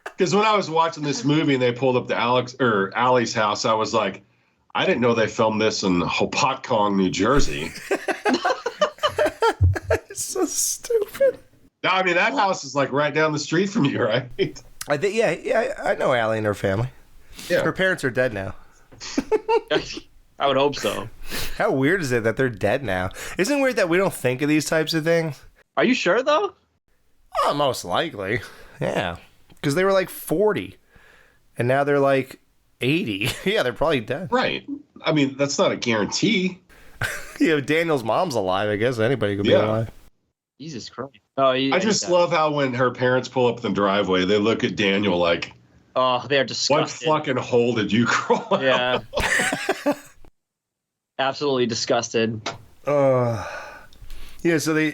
Because when I was watching this movie and they pulled up to Allie's house, I was like, I didn't know they filmed this in Hopatcong, New Jersey. It's so stupid. I mean, that house is like right down the street from you, right? I think, yeah, I know Allie and her family. Yeah. Her parents are dead now. I would hope so. How weird is it that they're dead now? Isn't it weird that we don't think of these types of things? Are you sure, though? Oh, most likely. Yeah. Because they were like 40. And now they're like 80. Yeah, they're probably dead. Right. I mean, that's not a guarantee. Yeah, Daniel's mom's alive. I guess anybody could be alive. Jesus Christ. Oh, I just love how when her parents pull up the driveway, they look at Daniel like, oh, they're disgusted. What fucking hole did you crawl out? Yeah. Absolutely disgusted. Yeah, so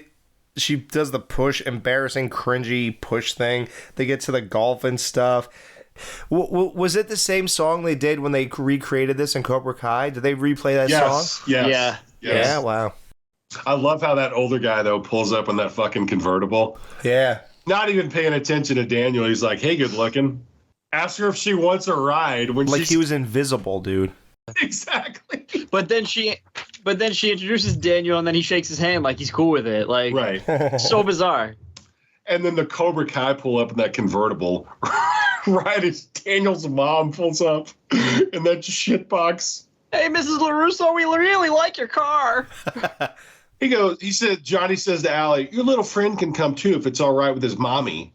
she does the embarrassing, cringy push thing. They get to the golf and stuff. Was it the same song they did when they recreated this in Cobra Kai? Did they replay that song? Yes. Yeah, wow. I love how that older guy, though, pulls up in that fucking convertible. Yeah. Not even paying attention to Daniel. He's like, hey, good looking. Ask her if she wants a ride. He was invisible, dude. Exactly. But then she introduces Daniel and then he shakes his hand like he's cool with it. Like, right. So bizarre. And then the Cobra Kai pull up in that convertible right as Daniel's mom pulls up in that shitbox. Hey, Mrs. LaRusso, we really like your car. Johnny says to Allie, your little friend can come too if it's all right with his mommy.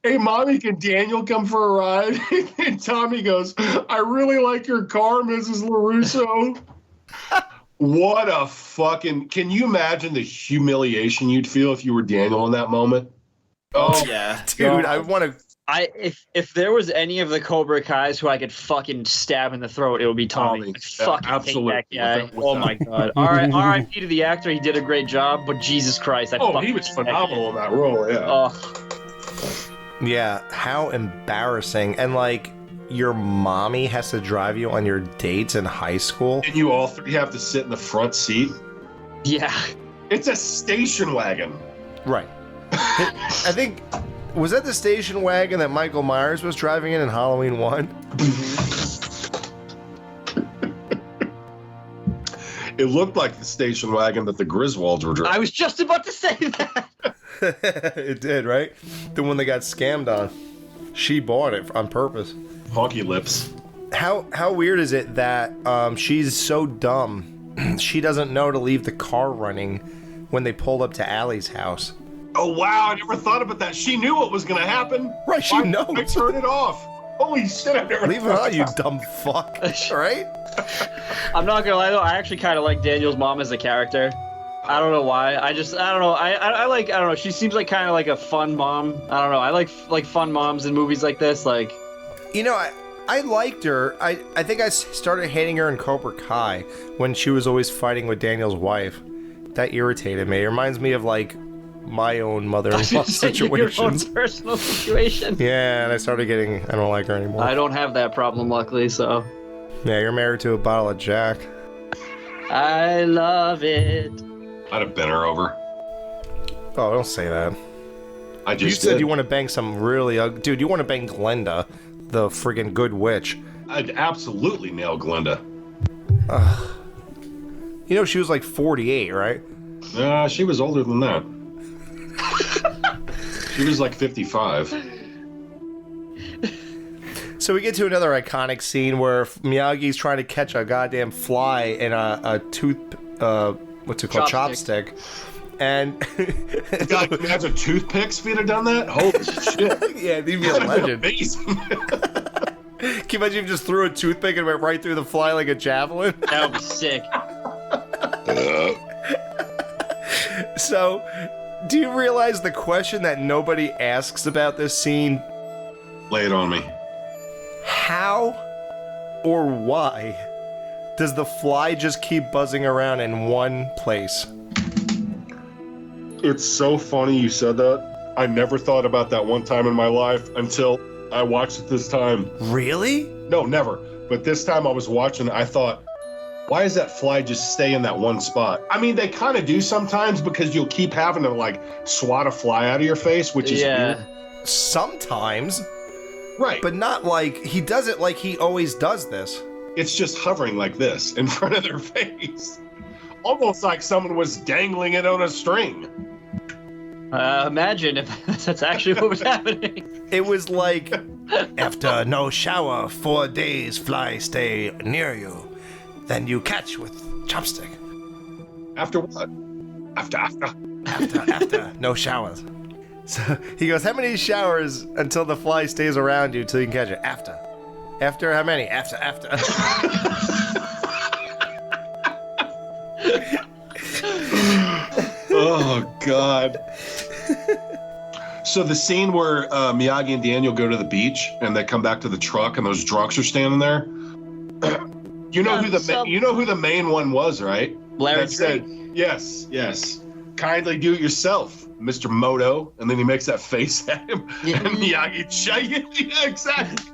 Hey, mommy, can Daniel come for a ride? And Tommy goes, I really like your car, Mrs. LaRusso. What a fucking... Can you imagine the humiliation you'd feel if you were Daniel in that moment? Oh, yeah. Dude, I want to... If there was any of the Cobra Kais who I could fucking stab in the throat, it would be Tommy. Absolutely. That guy. Oh my god. R.I.P. to the actor. He did a great job, but Jesus Christ, he was phenomenal in that role. Yeah. Oh. Yeah. How embarrassing! And like, your mommy has to drive you on your dates in high school, and you all three have to sit in the front seat. Yeah. It's a station wagon. Right. I think. Was that the station wagon that Michael Myers was driving in Halloween 1? It looked like the station wagon that the Griswolds were driving. I was just about to say that. It did, right? The one they got scammed on. She bought it on purpose. Honky lips. How weird is it that she's so dumb she doesn't know to leave the car running when they pulled up to Allie's house? Oh, wow, I never thought about that. She knew what was going to happen. Right, she knows. I turned it off. Holy shit, I never Leave it on, you dumb fuck. Right? I'm not gonna lie though, I actually kind of like Daniel's mom as a character. I don't know why. I don't know. I don't know. She seems like kind of like a fun mom. I don't know. I like fun moms in movies like this. Like, you know, I liked her. I think I started hating her in Cobra Kai when she was always fighting with Daniel's wife. That irritated me. It reminds me of like my own mother-in-law situations. Your own personal situation. Yeah, and I started getting. I don't like her anymore. I don't have that problem, luckily. So. Yeah, you're married to a bottle of Jack. I love it. I'd have bent her over. Oh, don't say that. I just You said you want to bang some really dude, you want to bang Glenda, the friggin' good witch. I'd absolutely nail Glenda. You know, she was like 48, right? She was older than that. She was like 55. So we get to another iconic scene where Miyagi's trying to catch a goddamn fly in a tooth, what's it called? Chopstick. And God, imagine toothpicks if he'd have done that. Holy shit! Yeah, he'd be a legend. Amazing. Can you imagine if you just threw a toothpick and went right through the fly like a javelin? That would be sick. So, do you realize the question that nobody asks about this scene? Lay it on me. How or why does the fly just keep buzzing around in one place? It's so funny you said that. I never thought about that one time in my life until I watched it this time. Really? No, never. But this time I was watching, I thought, why does that fly just stay in that one spot? I mean, they kind of do sometimes because you'll keep having to like swat a fly out of your face, which is weird. Sometimes. Right. But not like, he does it like he always does this. It's just hovering like this in front of their face. Almost like someone was dangling it on a string. Imagine if that's actually what was happening. It was like, after no shower, 4 days fly stay near you. Then you catch with chopstick. After what? After no showers. So he goes, how many showers until the fly stays around you till you can catch it? After. After how many? After. Oh, God. So the scene where Miyagi and Daniel go to the beach and they come back to the truck and those drunks are standing there. You know who the main one was, right? Larry that said, yes. Kindly do it yourself, Mr. Moto. And then he makes that face at him. And Miyagi, yeah, exactly.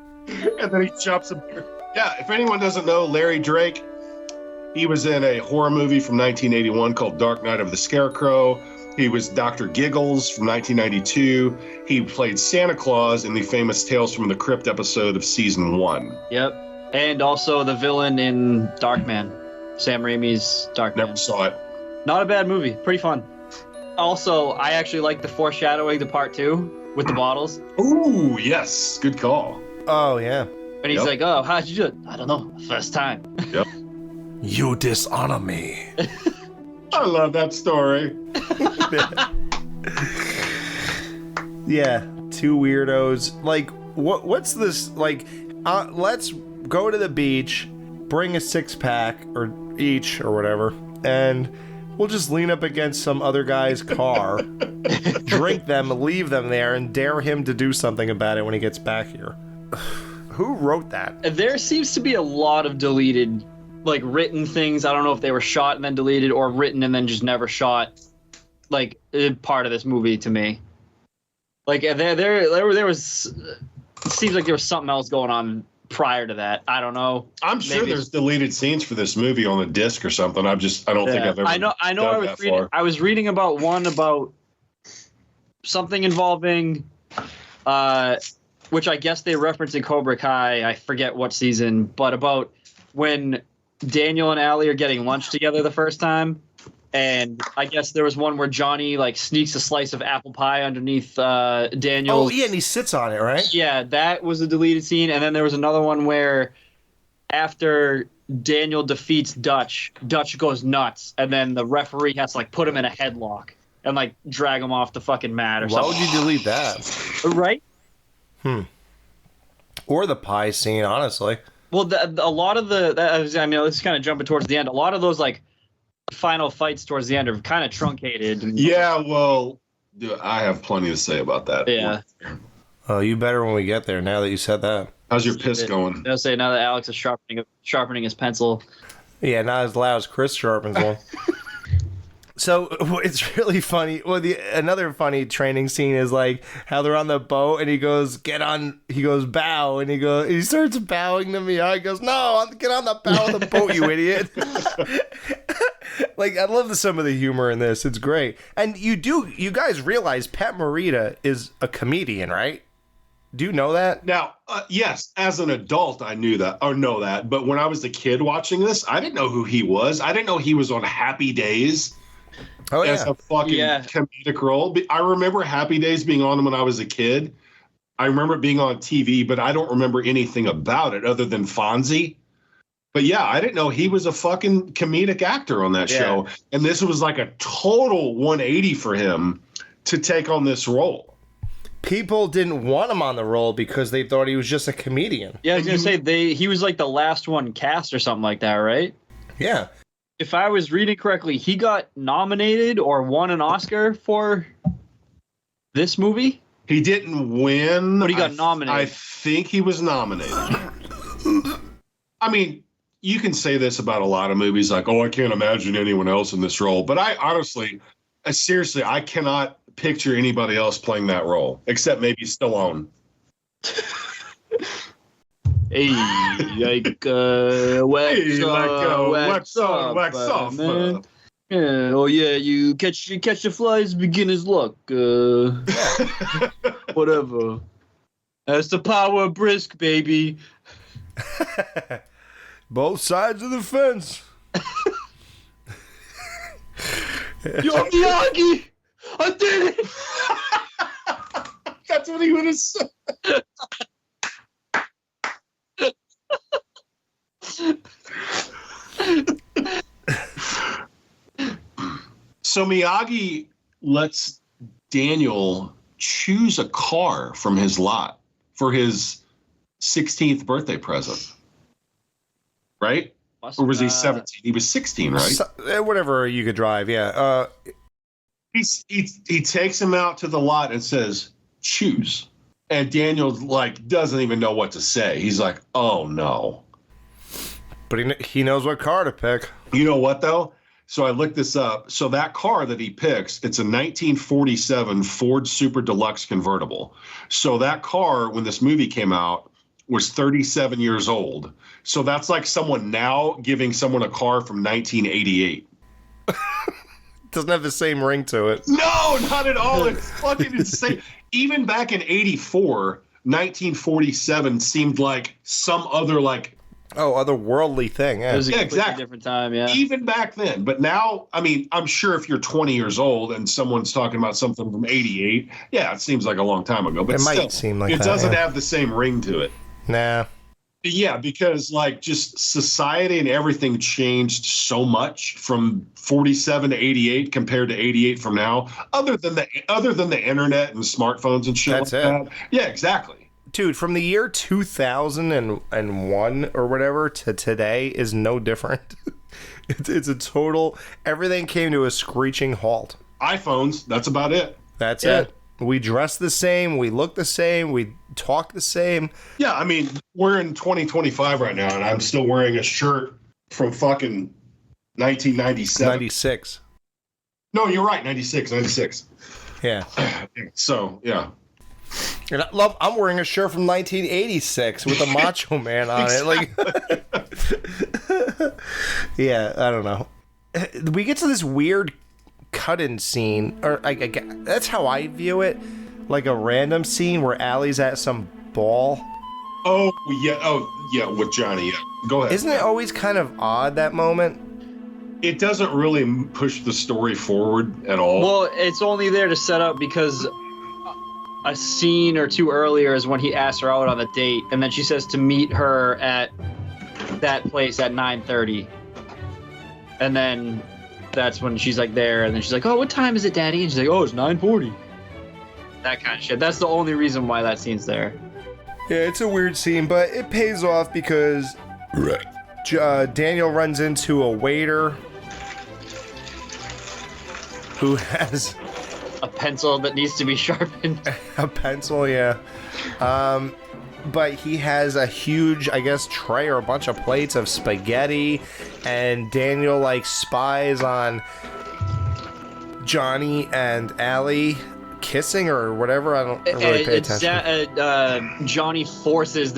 And then he chops him. Yeah, if anyone doesn't know, Larry Drake, he was in a horror movie from 1981 called Dark Night of the Scarecrow. He was Dr. Giggles from 1992. He played Santa Claus in the famous Tales from the Crypt episode of season 1. Yep. And also the villain in Darkman, Sam Raimi's Darkman. Never saw it. Not a bad movie. Pretty fun. Also, I actually like the foreshadowing to part 2 with the bottles. Ooh, yes. Good call. Oh, yeah. And he's like, oh, how'd you do it? I don't know. First time. Yep. You dishonor me. I love that story. Yeah, two weirdos. Like, what's this? Like, let's go to the beach, bring a 6-pack or each or whatever, and we'll just lean up against some other guy's car, drink them, leave them there, and dare him to do something about it when he gets back here. Who wrote that? There seems to be a lot of deleted, like, written things. I don't know if they were shot and then deleted or written and then just never shot. Like, part of this movie to me. Like, there was. It seems like there was something else going on prior to that. I don't know. I'm sure there's deleted scenes for this movie on a disc or something. I don't think I've ever. I was reading about one about something involving, which I guess they reference in Cobra Kai. I forget what season, but about when Daniel and Allie are getting lunch together the first time. And I guess there was one where Johnny like sneaks a slice of apple pie underneath Daniel. Oh yeah, and he sits on it, right? Yeah, that was a deleted scene. And then there was another one where after Daniel defeats Dutch goes nuts, and then the referee has to like put him in a headlock and like drag him off the fucking mat or something. Why would you delete that? Right? Or the pie scene, honestly. Well, a lot of I mean, let's kind of jumping towards the end. A lot of those like final fights towards the end are kind of truncated. Yeah, well, I have plenty to say about that. Yeah. Oh, you better when we get there. Now that you said that. How's your piss going? I'll say now that Alex is sharpening his pencil. Yeah, not as loud as Chris sharpens one. So it's really funny. Well, another funny training scene is like how they're on the boat and he goes, "Get on." He goes, "Bow," and he starts bowing to me. I goes, "No, get on the bow of the boat, you idiot." Like, I love some of the humor in this. It's great. And you guys realize Pat Morita is a comedian, right? Do you know that? Now, yes, as an adult, I knew that or know that. But when I was a kid watching this, I didn't know who he was. I didn't know he was on Happy Days. Oh, yeah. As a fucking comedic role. But I remember Happy Days being on when I was a kid. I remember it being on TV, but I don't remember anything about it other than Fonzie. But yeah, I didn't know he was a fucking comedic actor on that show. And this was like a total 180 for him to take on this role. People didn't want him on the role because they thought he was just a comedian. Yeah, I was going to say he was like the last one cast or something like that, right? Yeah. If I was reading correctly, he got nominated or won an Oscar for this movie? He didn't win. But he got nominated. I think he was nominated. I mean, you can say this about a lot of movies, like, oh, I can't imagine anyone else in this role. But I honestly, seriously, I cannot picture anybody else playing that role, except maybe Stallone. Hey, like, wax off, man. Yeah, oh yeah, you catch the flies, beginner's luck. Whatever. That's the power of brisk, baby. Both sides of the fence. Yo, Miyagi! I did it! That's what he would have said. So Miyagi lets Daniel choose a car from his lot for his 16th birthday present. Right? Or was he 17? He was 16, right? Whatever you could drive, yeah. He takes him out to the lot and says, choose. And Daniel, like, doesn't even know what to say. He's like, oh, no. But he knows what car to pick. You know what, though? So I looked this up. So that car that he picks, it's a 1947 Ford Super Deluxe convertible. So that car, when this movie came out, was 37 years old. So that's like someone now giving someone a car from 1988. Doesn't have the same ring to it. No, not at all. It's fucking insane. Even back in 84, 1947 seemed like some other like otherworldly thing. Yeah, it was a completely exactly different time. Yeah, even back then. But now, I mean, I'm sure if you're 20 years old and someone's talking about something from 88, yeah, it seems like a long time ago. But it might seem like it doesn't have the same ring to it. Nah. Yeah, because like just society and everything changed so much from 47 to 88 compared to 88 from now. Other than the internet and smartphones and shit. That's like it. That. Yeah, exactly. Dude, from the year 2001 or whatever to today is no different. It's a total. Everything came to a screeching halt. iPhones. That's about it. That's it. We dress the same, we look the same, we talk the same. Yeah, I mean, we're in 2025 right now, and I'm still wearing a shirt from fucking 1997. 96. No, you're right, 96. Yeah. So, yeah. And I'm wearing a shirt from 1986 with a Macho Man on it. Like, yeah, I don't know. We get to this weird cut-in scene, or that's how I view it, like a random scene where Allie's at some ball. Oh yeah, with Johnny. Yeah, go ahead. Isn't it always kind of odd, that moment? It doesn't really push the story forward at all. Well, it's only there to set up because a scene or two earlier is when he asks her out on a date, and then she says to meet her at that place at 9:30, and then that's when she's like there, and then she's like, oh, what time is it, Daddy? And she's like, oh, it's 9:40. That kind of shit. That's the only reason why that scene's there. Yeah, it's a weird scene, but it pays off because Daniel runs into a waiter who has a pencil that needs to be sharpened. A pencil, yeah. But he has a huge, I guess, tray or a bunch of plates of spaghetti, and Daniel like spies on Johnny and Allie kissing or whatever. I don't really pay attention. Johnny forces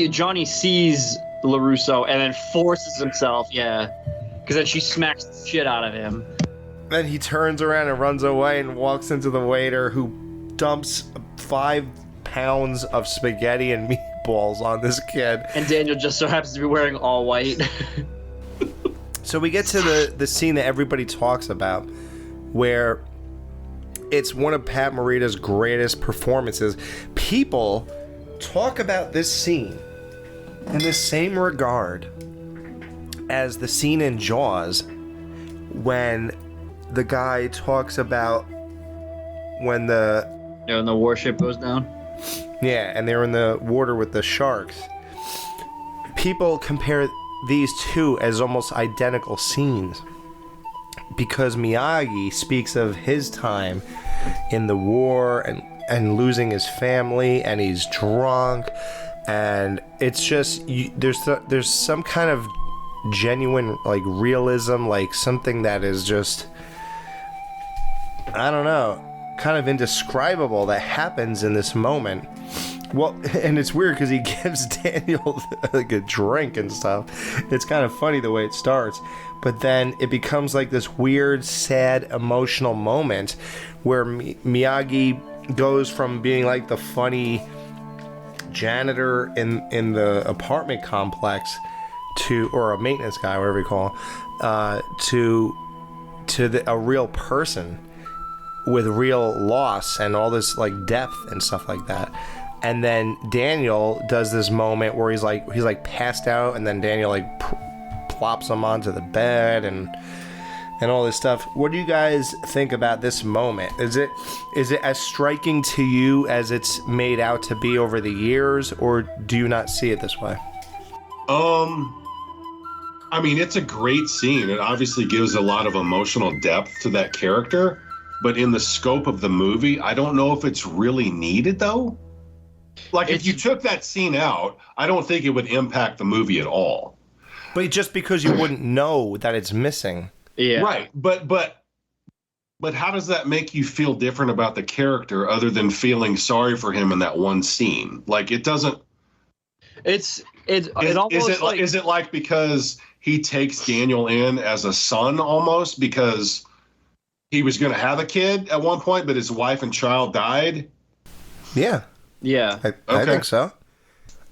Johnny sees LaRusso and then forces himself, yeah, because then she smacks the shit out of him. Then he turns around and runs away and walks into the waiter, who dumps 5 pounds of spaghetti and meatballs on this kid. And Daniel just so happens to be wearing all white. So we get to the scene that everybody talks about, where it's one of Pat Morita's greatest performances. People talk about this scene in the same regard as the scene in Jaws when the guy talks about when the warship goes down. Yeah, and they're in the water with the sharks. People compare these two as almost identical scenes because Miyagi speaks of his time in the war and losing his family, and he's drunk, and it's just there's some kind of genuine like realism, like something that is just, I don't know, kind of indescribable that happens in this moment. Well, and it's weird because he gives Daniel like a drink and stuff. It's kind of funny the way it starts, but then it becomes like this weird, sad, emotional moment where Miyagi goes from being like the funny janitor in the apartment complex or a maintenance guy, whatever you call him, to a real person with real loss and all this like depth and stuff like that. And then Daniel does this moment where he's like passed out, and then Daniel like plops him onto the bed and all this stuff. What do you guys think about this moment? Is it as striking to you as it's made out to be over the years, or do you not see it this way? I mean, it's a great scene. It obviously gives a lot of emotional depth to that character, but in the scope of the movie, I don't know if it's really needed though. Like, if you took that scene out, I don't think it would impact the movie at all. But just because you wouldn't know that it's missing. Yeah. Right. But how does that make you feel different about the character other than feeling sorry for him in that one scene? Like, it doesn't. Is it like because he takes Daniel in as a son almost because he was going to have a kid at one point, but his wife and child died? Yeah. Yeah, I think so.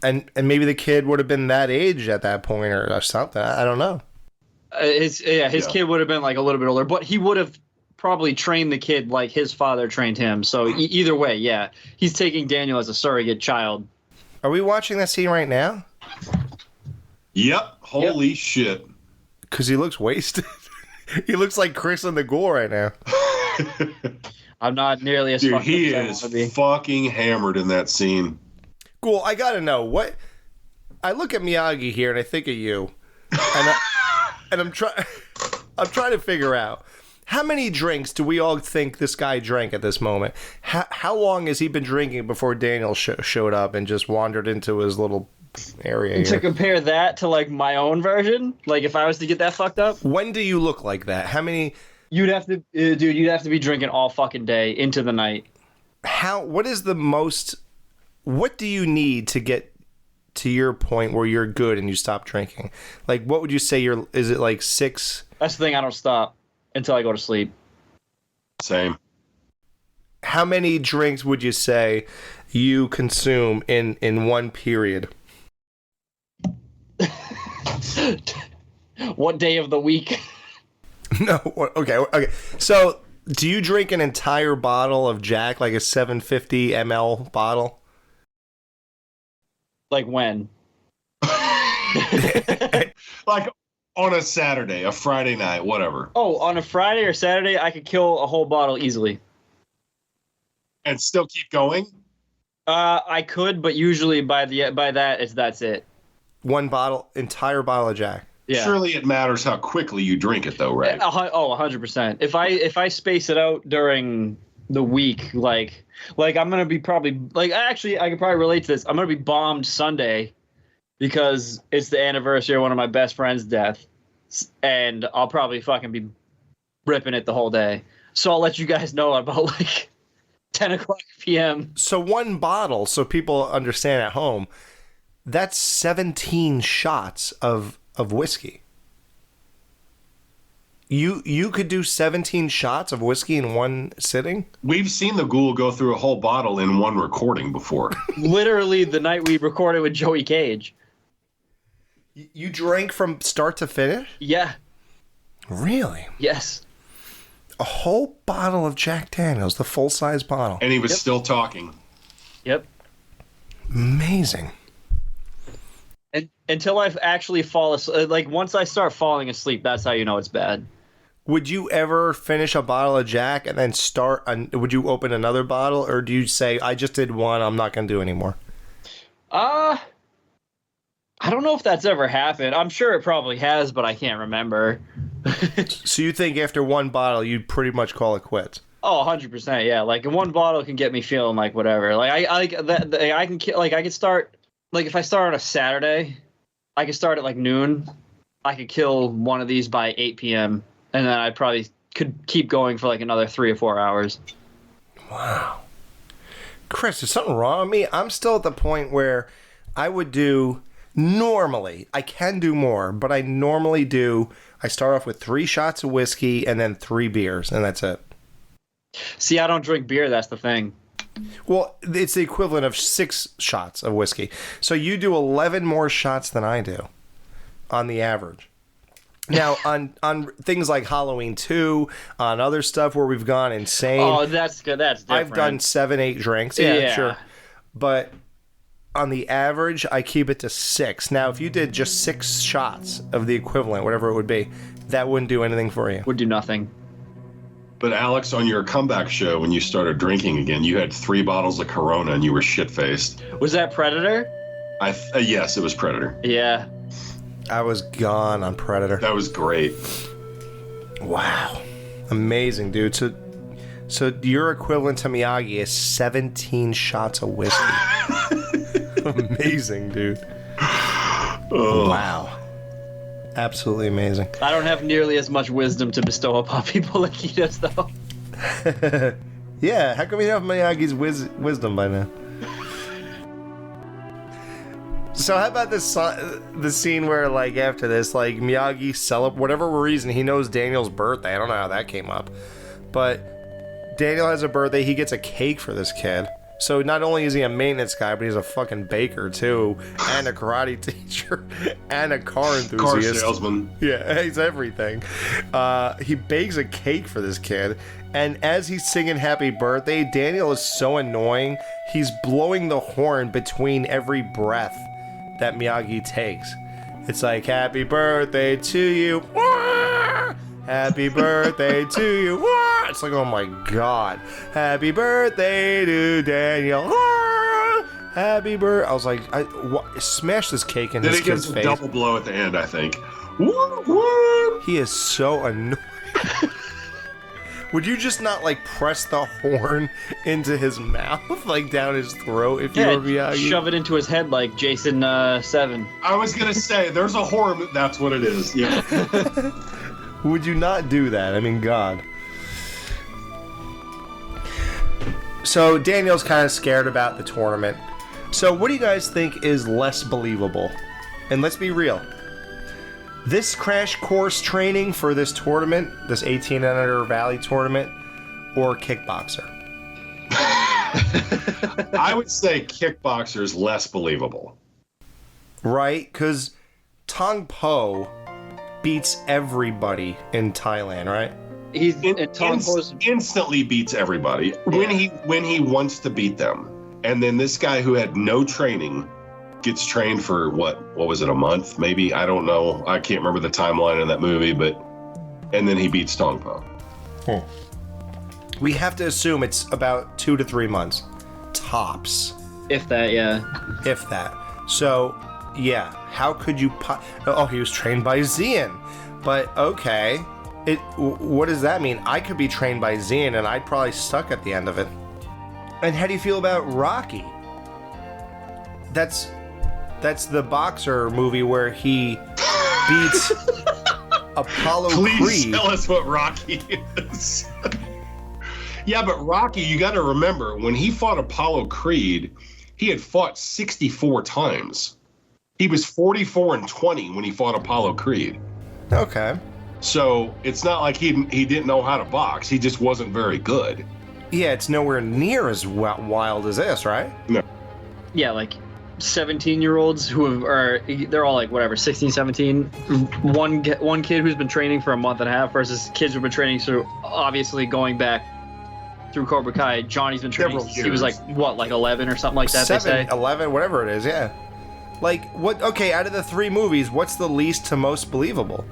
And maybe the kid would have been that age at that point or something. I don't know. His kid would have been like a little bit older, but he would have probably trained the kid like his father trained him. So either way, yeah, he's taking Daniel as a surrogate child. Are we watching that scene right now? Yep. Holy shit. Because he looks wasted. He looks like Chris and the Ghoul right now. I'm not nearly as Dude, he is fucking hammered in that scene. Ghoul, I gotta know what. I look at Miyagi here and I think of you, and I'm trying to figure out how many drinks do we all think this guy drank at this moment. How long has he been drinking before Daniel showed up and just wandered into his little area here? To compare that to like my own version, like if I was to get that fucked up. When do you look like that? How many? You'd have to be drinking all fucking day into the night. What do you need to get to your point where you're good and you stop drinking? Like, what would you say is it like 6? That's the thing, I don't stop until I go to sleep. Same. How many drinks would you say you consume in one period? What day of the week? No, okay. So, do you drink an entire bottle of Jack, like a 750 ml bottle? Like when? Like on a Saturday, a Friday night, whatever. Oh, on a Friday or Saturday, I could kill a whole bottle easily. And still keep going? I could, but usually by that's it. One bottle, entire bottle of Jack. Yeah. Surely it matters how quickly you drink it, though, right? 100%. If I space it out during the week, like I'm gonna be probably actually I can probably relate to this. I'm gonna be bombed Sunday because it's the anniversary of one of my best friend's death, and I'll probably fucking be ripping it the whole day. So I'll let you guys know about like 10 o'clock p.m. So one bottle, so people understand at home, that's 17 shots of whiskey. You could do 17 shots of whiskey in one sitting? We've seen the Ghoul go through a whole bottle in one recording before. Literally the night we recorded with Joey Cage. You drank from start to finish? Yeah. Really? Yes. A whole bottle of Jack Daniels, the full-size bottle. And he was still talking. Yep. Amazing. And until I've actually fall asleep, like once I start falling asleep, that's how you know it's bad. Would you ever finish a bottle of Jack and then would you open another bottle, or do you say, I just did one, I'm not going to do anymore? I don't know if that's ever happened. I'm sure it probably has, but I can't remember. So you think after one bottle, you'd pretty much call it quits? Oh, 100%, yeah. Like one bottle can get me feeling like whatever. Like I could start, like if I start on a Saturday, I could start at like noon. I could kill one of these by 8 p.m. and then I probably could keep going for like another 3 or 4 hours. Wow. Chris, is something wrong with me? I'm still at the point where I would do, normally, I can do more, but I normally do, I start off with 3 shots of whiskey and then 3 beers, and that's it. See, I don't drink beer, that's the thing. Well, it's the equivalent of 6 shots of whiskey. So you do 11 more shots than I do on the average. Now, on things like Halloween 2, on other stuff where we've gone insane. Oh, that's good. That's different. I've done 7, 8 drinks. Yeah, sure. But on the average, I keep it to 6. Now, if you did just 6 shots of the equivalent, whatever it would be, that wouldn't do anything for you. Would do nothing. But Alex, on your comeback show, when you started drinking again, you had 3 bottles of Corona and you were shit-faced. Was that Predator? Yes, it was Predator. Yeah. I was gone on Predator. That was great. Wow. Amazing, dude. So your equivalent to Miyagi is 17 shots of whiskey. Amazing, dude. Oh. Wow. Absolutely amazing. I don't have nearly as much wisdom to bestow upon people like he does, though. Yeah, how come you have Miyagi's wisdom by now? So how about this the scene where, like, after this, like, Miyagi whatever reason, he knows Daniel's birthday. I don't know how that came up. But Daniel has a birthday. He gets a cake for this kid. So not only is he a maintenance guy, but he's a fucking baker, too. And a karate teacher. And a car enthusiast. Car salesman. Yeah, he's everything. He bakes a cake for this kid. And as he's singing happy birthday, Daniel is so annoying. He's blowing the horn between every breath that Miyagi takes. It's like, happy birthday to you. Wah! Happy birthday to you. Wah! It's like, oh my god. Happy birthday to Daniel. Wah! Happy birthday. I was like, smash this cake in this kid's face. Then he gives a double blow at the end, I think. Woo, woo. He is so annoying. Would you just not, like, press the horn into his mouth, like, down his throat if you were Miyagi? Shove it into his head like Jason 7. I was going to say, there's a horror movie. That's what it is. Yeah. Would you not do that? I mean, God. So, Daniel's kind of scared about the tournament. So, what do you guys think is less believable? And let's be real. This crash course training for this tournament, this 18 and under Valley tournament, or kickboxer? I would say kickboxer is less believable. Right? Because Tong Po beats everybody in Thailand, right? Instantly beats everybody when he wants to beat them. And then this guy who had no training gets trained for what was it, a month maybe? I don't know. I can't remember the timeline in that movie, and then he beats Tong Po. We have to assume it's about 2 to 3 months tops. If that, yeah. If that. So Yeah. How could you... Oh, he was trained by Zian. But, okay. What does that mean? I could be trained by Zian, and I'd probably suck at the end of it. And how do you feel about Rocky? That's the boxer movie where he beats Apollo Creed. Please tell us what Rocky is. Yeah, but Rocky, you got to remember, when he fought Apollo Creed, he had fought 64 times. He was 44-20 when he fought Apollo Creed. Okay. So it's not like he didn't know how to box. He just wasn't very good. Yeah, it's nowhere near as wild as this, right? No. Yeah, like 17-year-olds they're all like whatever, 16, 17. One kid who's been training for a month and a half versus kids who've been training through, obviously going back through Cobra Kai. Johnny's been training since he was like, what, like 11 or something like that, 7, they say? 11, whatever it is, yeah. Like, what? Okay, out of the 3 movies, what's the least to most believable?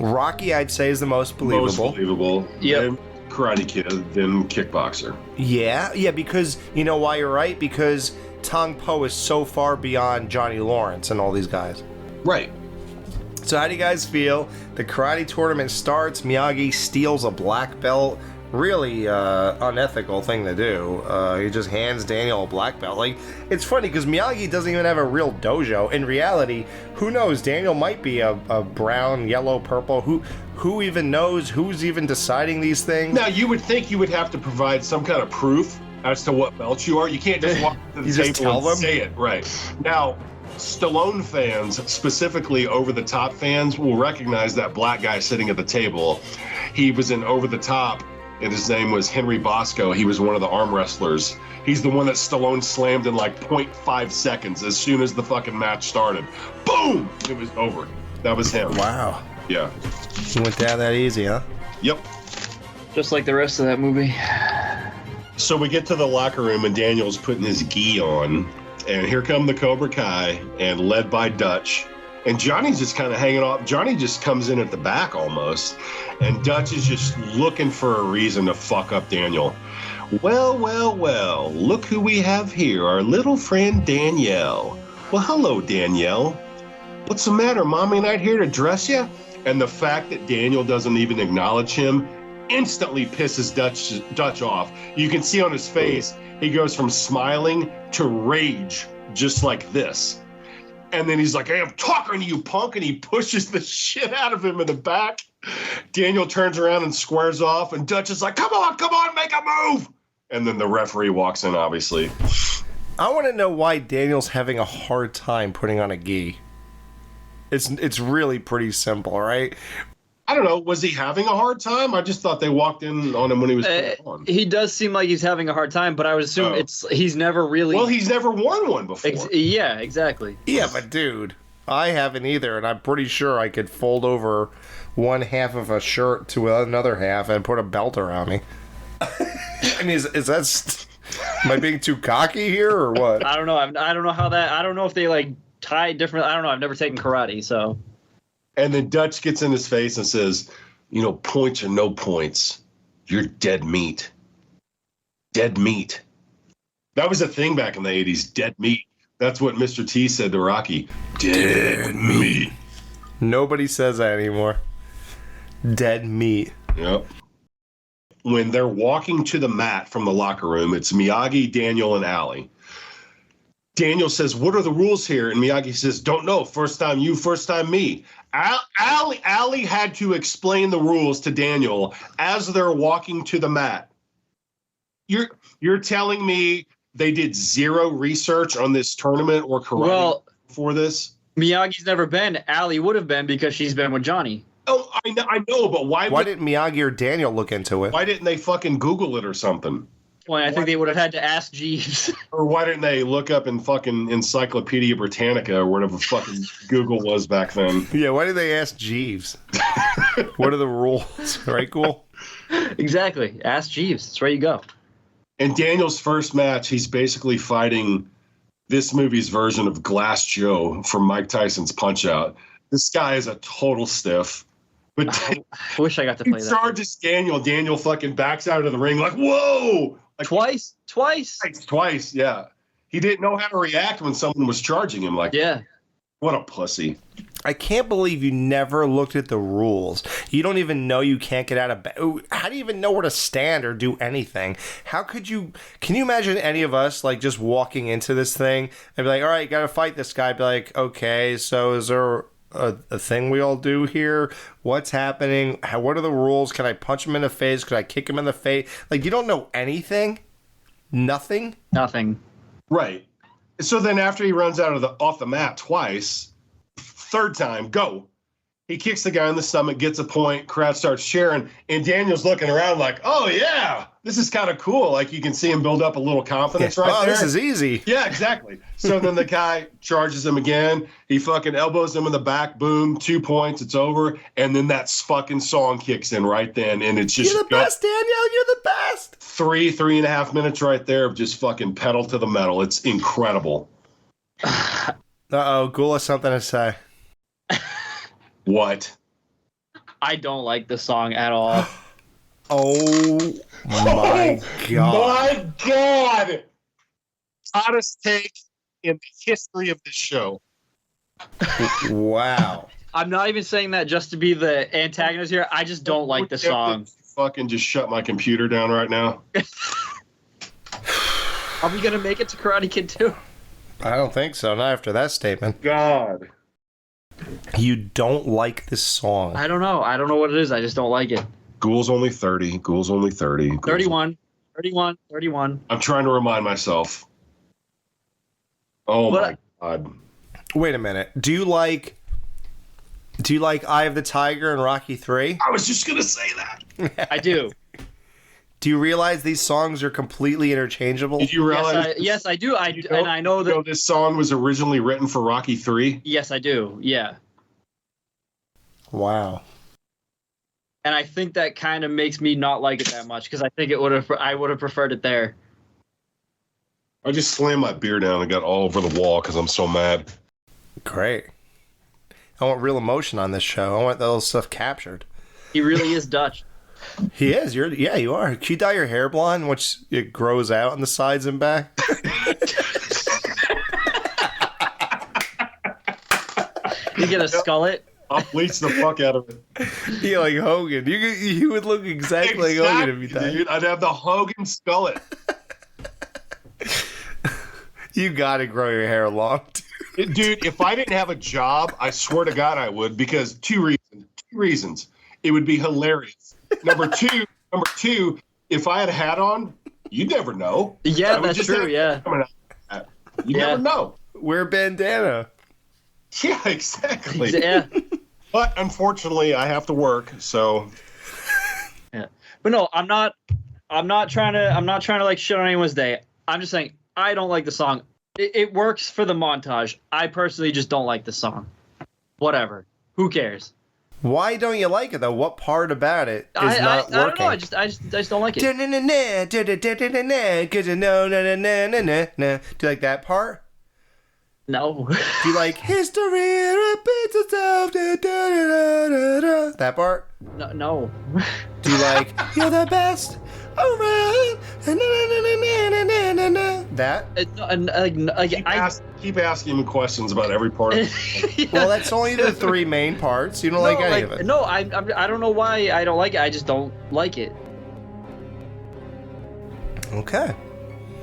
Rocky, I'd say, is the most believable. Most believable. Yep. Then Karate Kid, then Kickboxer. Yeah, because, you know why you're right? Because Tong Po is so far beyond Johnny Lawrence and all these guys. Right. So how do you guys feel? The karate tournament starts, Miyagi steals a black belt. Really unethical thing to do. He just hands Daniel a black belt. Like, it's funny because Miyagi doesn't even have a real dojo. In reality, who knows? Daniel might be a brown, yellow, purple. Who even knows? Who's even deciding these things? Now, you would think you would have to provide some kind of proof as to what belt you are. You can't just walk to the table and say it. Right. Now, Stallone fans, specifically Over the Top fans, will recognize that black guy sitting at the table. He was in Over the Top, and his name was Henry Bosco. He was one of the arm wrestlers. He's the one that Stallone slammed in like 0.5 seconds as soon as the fucking match started. Boom! It was over. That was him. Wow. Yeah. He went down that easy, huh? Yep. Just like the rest of that movie. So we get to the locker room, and Daniel's putting his gi on. And here come the Cobra Kai, and led by Dutch. And Johnny's just kind of hanging off. Johnny just comes in at the back almost. And Dutch is just looking for a reason to fuck up Daniel. Well, look who we have here, our little friend Danielle. Well, hello, Danielle. What's the matter, Mommy and I here to dress you? And the fact that Daniel doesn't even acknowledge him instantly pisses Dutch off. You can see on his face, he goes from smiling to rage, just like this. And then he's like, hey, I'm talking to you, punk. And he pushes the shit out of him in the back. Daniel turns around and squares off. And Dutch is like, come on, make a move. And then the referee walks in, obviously. I want to know why Daniel's having a hard time putting on a gi. It's really pretty simple, right? I don't know. Was he having a hard time? I just thought they walked in on him when he was putting on. He does seem like he's having a hard time, but I would assume he's never really... Well, he's never worn one before. Yeah, exactly. Yeah, but dude, I haven't either, and I'm pretty sure I could fold over one half of a shirt to another half and put a belt around me. I mean, is that... Am I being too cocky here, or what? I don't know. I don't know how that... I don't know if they, like, tie different... I don't know. I've never taken karate, so... And then Dutch gets in his face and says, you know, points or no points, you're dead meat. Dead meat. That was a thing back in the 80s, dead meat. That's what Mr. T said to Rocky. Dead meat. Nobody says that anymore. Dead meat. Yep. When they're walking to the mat from the locker room, it's Miyagi, Daniel, and Allie. Daniel says, what are the rules here? And Miyagi says, don't know. First time you, first time me. Allie had to explain the rules to Daniel as they're walking to the mat. You're telling me they did zero research on this tournament or karate for this? Miyagi's never been. Allie would have been because she's been with Johnny. Oh, I know, but why didn't Miyagi or Daniel look into it? Why didn't they fucking Google it or something? Well, I think they would have had to ask Jeeves. Or why didn't they look up in fucking Encyclopedia Britannica or whatever fucking Google was back then? Yeah, why did they ask Jeeves? What are the rules? Right, Ghoul? Exactly. Ask Jeeves. That's where you go. In Daniel's first match, he's basically fighting this movie's version of Glass Joe from Mike Tyson's Punch-Out. This guy is a total stiff. But I wish I got to play that. He charges Daniel. Daniel fucking backs out of the ring like, whoa! Like, Twice, yeah. He didn't know how to react when someone was charging him like that. What a pussy. I can't believe you never looked at the rules. You don't even know you can't get out of bed. How do you even know where to stand or do anything? How could you... Can you imagine any of us, like, just walking into this thing and be like, all right, you gotta fight this guy. Be like, okay, so is there a thing we all do here? What's happening? What are the rules? Can I punch him in the face? Could I kick him in the face? Like, you don't know anything? Nothing? Nothing. Right. So then after he runs off the mat twice... Third time, go. He kicks the guy in the stomach, gets a point, crowd starts cheering, and Daniel's looking around like, oh, yeah, this is kind of cool. Like, you can see him build up a little confidence right there. This is easy. Yeah, exactly. So then the guy charges him again. He fucking elbows him in the back. Boom, 2 points. It's over. And then that fucking song kicks in right then, and it's just... You're the best, Daniel. You're the best. 3.5 minutes right there of just fucking pedal to the metal. It's incredible. Uh-oh, Ghoul has something to say. What? I don't like this song at all. Oh my god. My god! Hottest take in the history of this show. Wow. I'm not even saying that just to be the antagonist here. I just don't like the song. Fucking just shut my computer down right now. Are we gonna make it to Karate Kid 2? I don't think so. Not after that statement. God. You don't like this song. I don't know. I don't know what it is. I just don't like it. Ghoul's only 30. Ghoul's only 30. 31. 31. I'm trying to remind myself. Oh my god. Wait a minute. Do you like Eye of the Tiger and Rocky 3? I was just gonna say that. I do. Do you realize these songs are completely interchangeable? Did you realize? Yes, I do. And I know that this song was originally written for Rocky 3. Yes, I do. Yeah. Wow. And I think that kind of makes me not like it that much because I think I would have preferred it there. I just slammed my beer down and got all over the wall because I'm so mad. Great. I want real emotion on this show. I want that little stuff captured. He really is Dutch. He is. Yeah, you are. Can you dye your hair blonde once it grows out on the sides and back? You get a skullet? I'll bleach the fuck out of it. Yeah, like Hogan. You would look exactly like Hogan if you dyed. Dude, I'd have the Hogan skullet. You gotta grow your hair long, dude. Dude, if I didn't have a job, I swear to God I would, because two reasons. It would be hilarious. Number two, if I had a hat on, you'd never know. Yeah, that's true, yeah. You never know. Wear a bandana. Yeah, exactly. Yeah. But unfortunately, I have to work, so. Yeah. But no, I'm not trying to like shit on anyone's day. I'm just saying I don't like the song. It works for the montage. I personally just don't like the song. Whatever. Who cares? Why don't you like it though? What part about it is not working? I don't know. I just don't like it. Do you like that part? No. Do you like history repeats itself? That part? No. Do you like you're the best around? That? Keep asking me questions about every part of it. Yeah. Well, that's only the three main parts. You don't like any of it. No, I don't know why I don't like it. I just don't like it. Okay.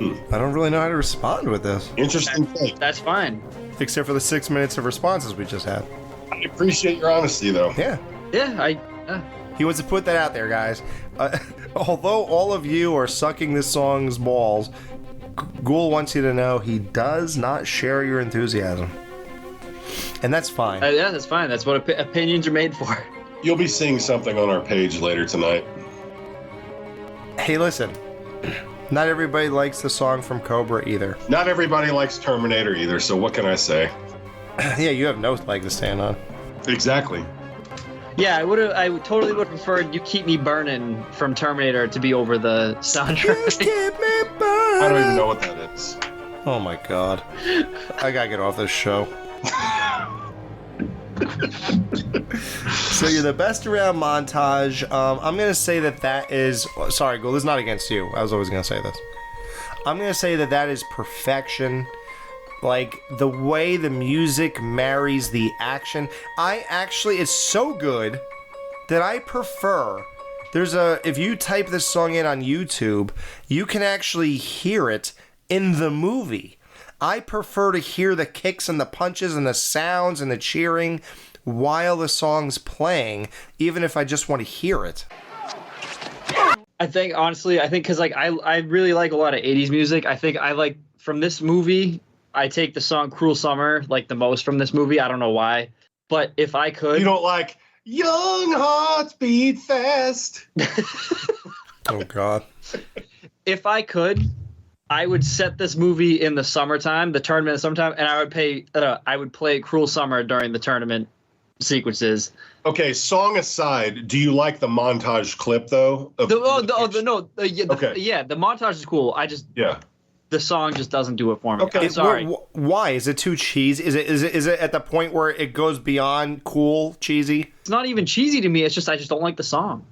I don't really know how to respond with this. Interesting thing. That's fine. Except for the 6 minutes of responses we just had. I appreciate your honesty, though. Yeah. Yeah, He wants to put that out there, guys. Although all of you are sucking this song's balls, Ghoul wants you to know he does not share your enthusiasm. And that's fine. Yeah, that's fine. That's what opinions are made for. You'll be seeing something on our page later tonight. Hey, listen. Not everybody likes the song from Cobra either. Not everybody likes Terminator either, so what can I say? Yeah, you have no leg to stand on. Exactly. Yeah, I totally would have preferred You Keep Me Burning from Terminator to be over the soundtrack. You keep me burning. I don't even know what that is. Oh my god. I gotta get off this show. So you're the best around montage. I'm gonna say that is. Sorry, Ghoul. This is not against you. I was always gonna say this. I'm gonna say that is perfection. Like, the way the music marries the action. It's so good that I prefer... if you type this song in on YouTube, you can actually hear it in the movie. I prefer to hear the kicks and the punches and the sounds and the cheering while the song's playing, even if I just want to hear it. I think, honestly, because like I really like a lot of 80s music. I think I like, from this movie, I take the song Cruel Summer like the most from this movie. I don't know why. But if I could... You don't like Young Hearts Beat Fast? Oh, God. If I could, I would set this movie in the summertime, the tournament in summertime, and I would play Cruel Summer during the tournament sequences. Okay, song aside, do you like the montage clip though? The montage is cool. The song just doesn't do it for me. Okay, I'm sorry. Why is it too cheesy? Is it at the point where it goes beyond cool cheesy? It's not even cheesy to me. It's just I just don't like the song.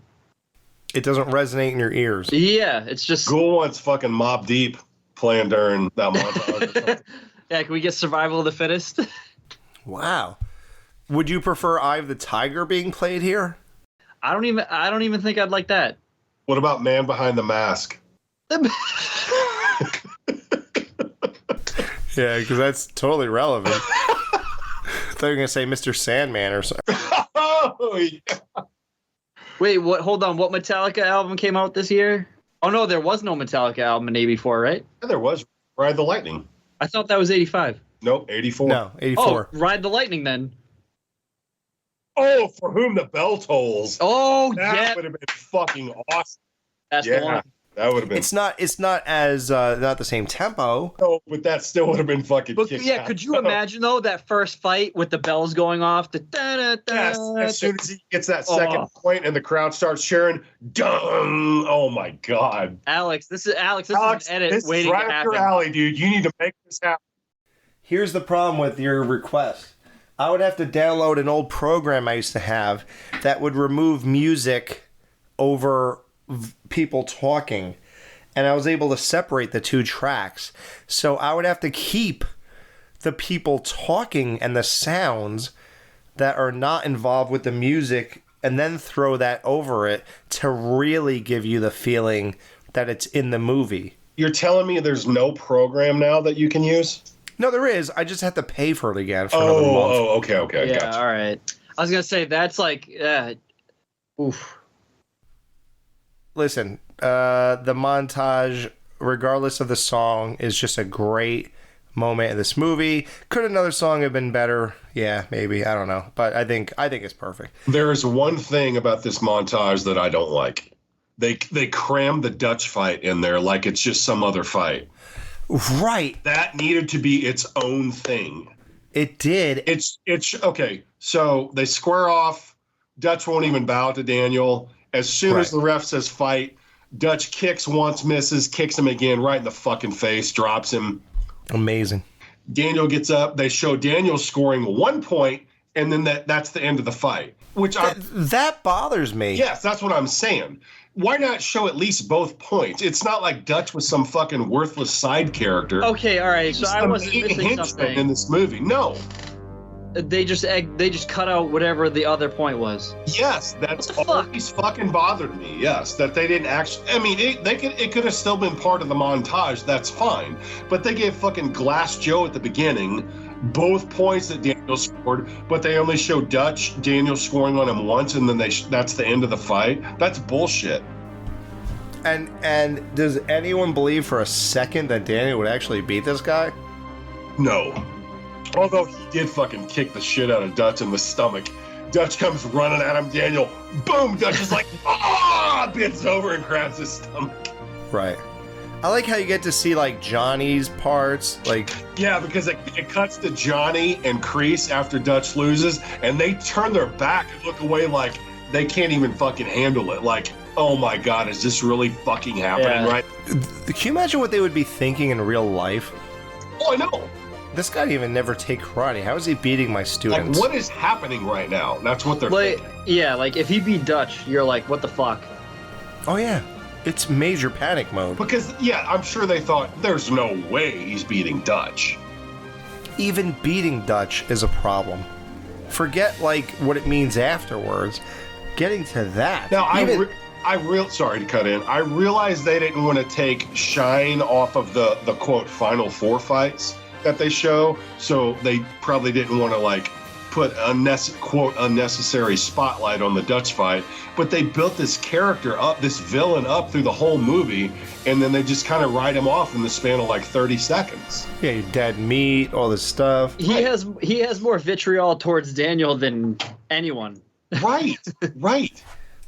It doesn't resonate in your ears. Yeah, it's just... Ghoul wants fucking Mobb Deep playing during that montage. Yeah, can we get Survival of the Fittest? Wow. Would you prefer Eye of the Tiger being played here? I don't even think I'd like that. What about Man Behind the Mask? Yeah, because that's totally relevant. I thought you were going to say Mr. Sandman or something. Oh, yeah. Wait, what? Hold on. What Metallica album came out this year? Oh, no, there was no Metallica album in 84, right? Yeah, there was. Ride the Lightning. I thought that was 85. Nope, 84. No, 84. Oh, Ride the Lightning then. Oh, For Whom the Bell Tolls. Oh, that would have been fucking awesome. That's the one. That would have been. It's not as not the same tempo. No, but that still would have been fucking. But yeah, could you imagine though that first fight with the bells going off? Yes, as soon as he gets that second point and the crowd starts cheering, dung! Oh my God, Alex, this is an edit this waiting is right to up happen. your alley, dude. You need to make this happen. Here's the problem with your request. I would have to download an old program I used to have that would remove music over people talking, and I was able to separate the two tracks. So I would have to keep the people talking and the sounds that are not involved with the music and then throw that over it to really give you the feeling that it's in the movie. You're telling me there's no program now that you can use? No, there is. I just have to pay for it again for another month. Oh, okay. Yeah, Gotcha. all right. I was gonna say that's like, oof. Listen, the montage, regardless of the song, is just a great moment in this movie. Could another song have been better? Yeah, maybe. I don't know. But I think it's perfect. There is one thing about this montage that I don't like. They crammed the Dutch fight in there like it's just some other fight. Right. That needed to be its own thing. It did. It's okay. So they square off. Dutch won't even bow to Daniel. As soon as the ref says fight, Dutch kicks once, misses, kicks him again right in the fucking face, drops him. Amazing. Daniel gets up. They show Daniel scoring 1 point, and then that's the end of the fight. That bothers me. Yes, that's what I'm saying. Why not show at least both points? It's not like Dutch was some fucking worthless side character. Okay, all right. So I wasn't missing something in this movie. No. They just cut out whatever the other point was. Yes, that's always fucking bothered me. Yes, that they didn't actually. I mean, it could have still been part of the montage. That's fine, but they gave fucking Glass Joe at the beginning both points that Daniel scored, but they only show Daniel scoring on him once, and then that's the end of the fight. That's bullshit. And does anyone believe for a second that Daniel would actually beat this guy? No. Although he did fucking kick the shit out of Dutch in the stomach. Dutch comes running at him. Daniel, boom! Dutch is like, bends over and grabs his stomach. Right. I like how you get to see like Johnny's parts, like because it cuts to Johnny and Kreese after Dutch loses, and they turn their back and look away like they can't even fucking handle it. Like, oh my God, is this really fucking happening? Right? Can you imagine what they would be thinking in real life? Oh, I know. This guy didn't even never take karate. How is he beating my students? Like, what is happening right now? That's what they're thinking. Yeah, like if he beat Dutch, you're like, what the fuck? Oh yeah, it's major panic mode. Because I'm sure they thought there's no way he's beating Dutch. even beating Dutch is a problem. Forget like what it means afterwards. Getting to that. Now, sorry to cut in. I realized they didn't want to take shine off of the quote Final Four fights that they show, so they probably didn't want to like put quote unnecessary spotlight on the Dutch fight. But they built this character up, this villain up through the whole movie, and then they just kind of write him off in the span of like 30 seconds. Yeah, your dead meat, all this stuff. He has more vitriol towards Daniel than anyone. Right, right.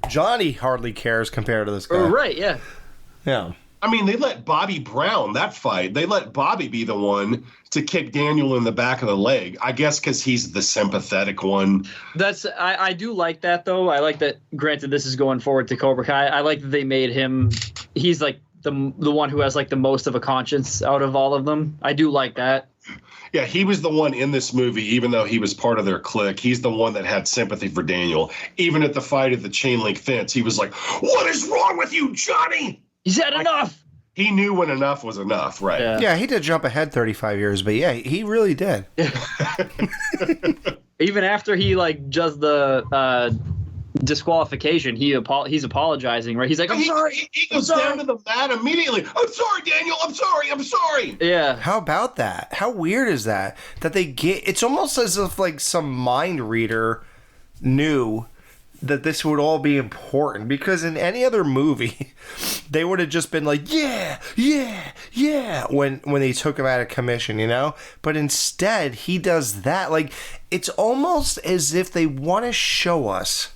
Johnny hardly cares compared to this guy. Right, yeah. Yeah. I mean, they let Bobby Brown, that fight, they let Bobby be the one to kick Daniel in the back of the leg. I guess because he's the sympathetic one. I do like that, though. I like that, granted, this is going forward to Cobra Kai. I like that they made him, he's like the one who has like the most of a conscience out of all of them. I do like that. Yeah, he was the one in this movie, even though he was part of their clique. He's the one that had sympathy for Daniel. Even at the fight at the chain link fence, he was like, "What is wrong with you, Johnny?" He's had enough. He knew when enough was enough, right? Yeah, he did jump ahead 35 years, but yeah, he really did. Even after he like does the disqualification, he's apologizing, right? He's like, "I'm sorry." He goes down to the mat immediately. "I'm sorry, Daniel. I'm sorry. I'm sorry." Yeah. How about that? How weird is that? That they get, it's almost as if like some mind reader knew that this would all be important, because in any other movie they would have just been like, yeah when they took him out of commission, you know? But instead he does that. Like, it's almost as if they want to show us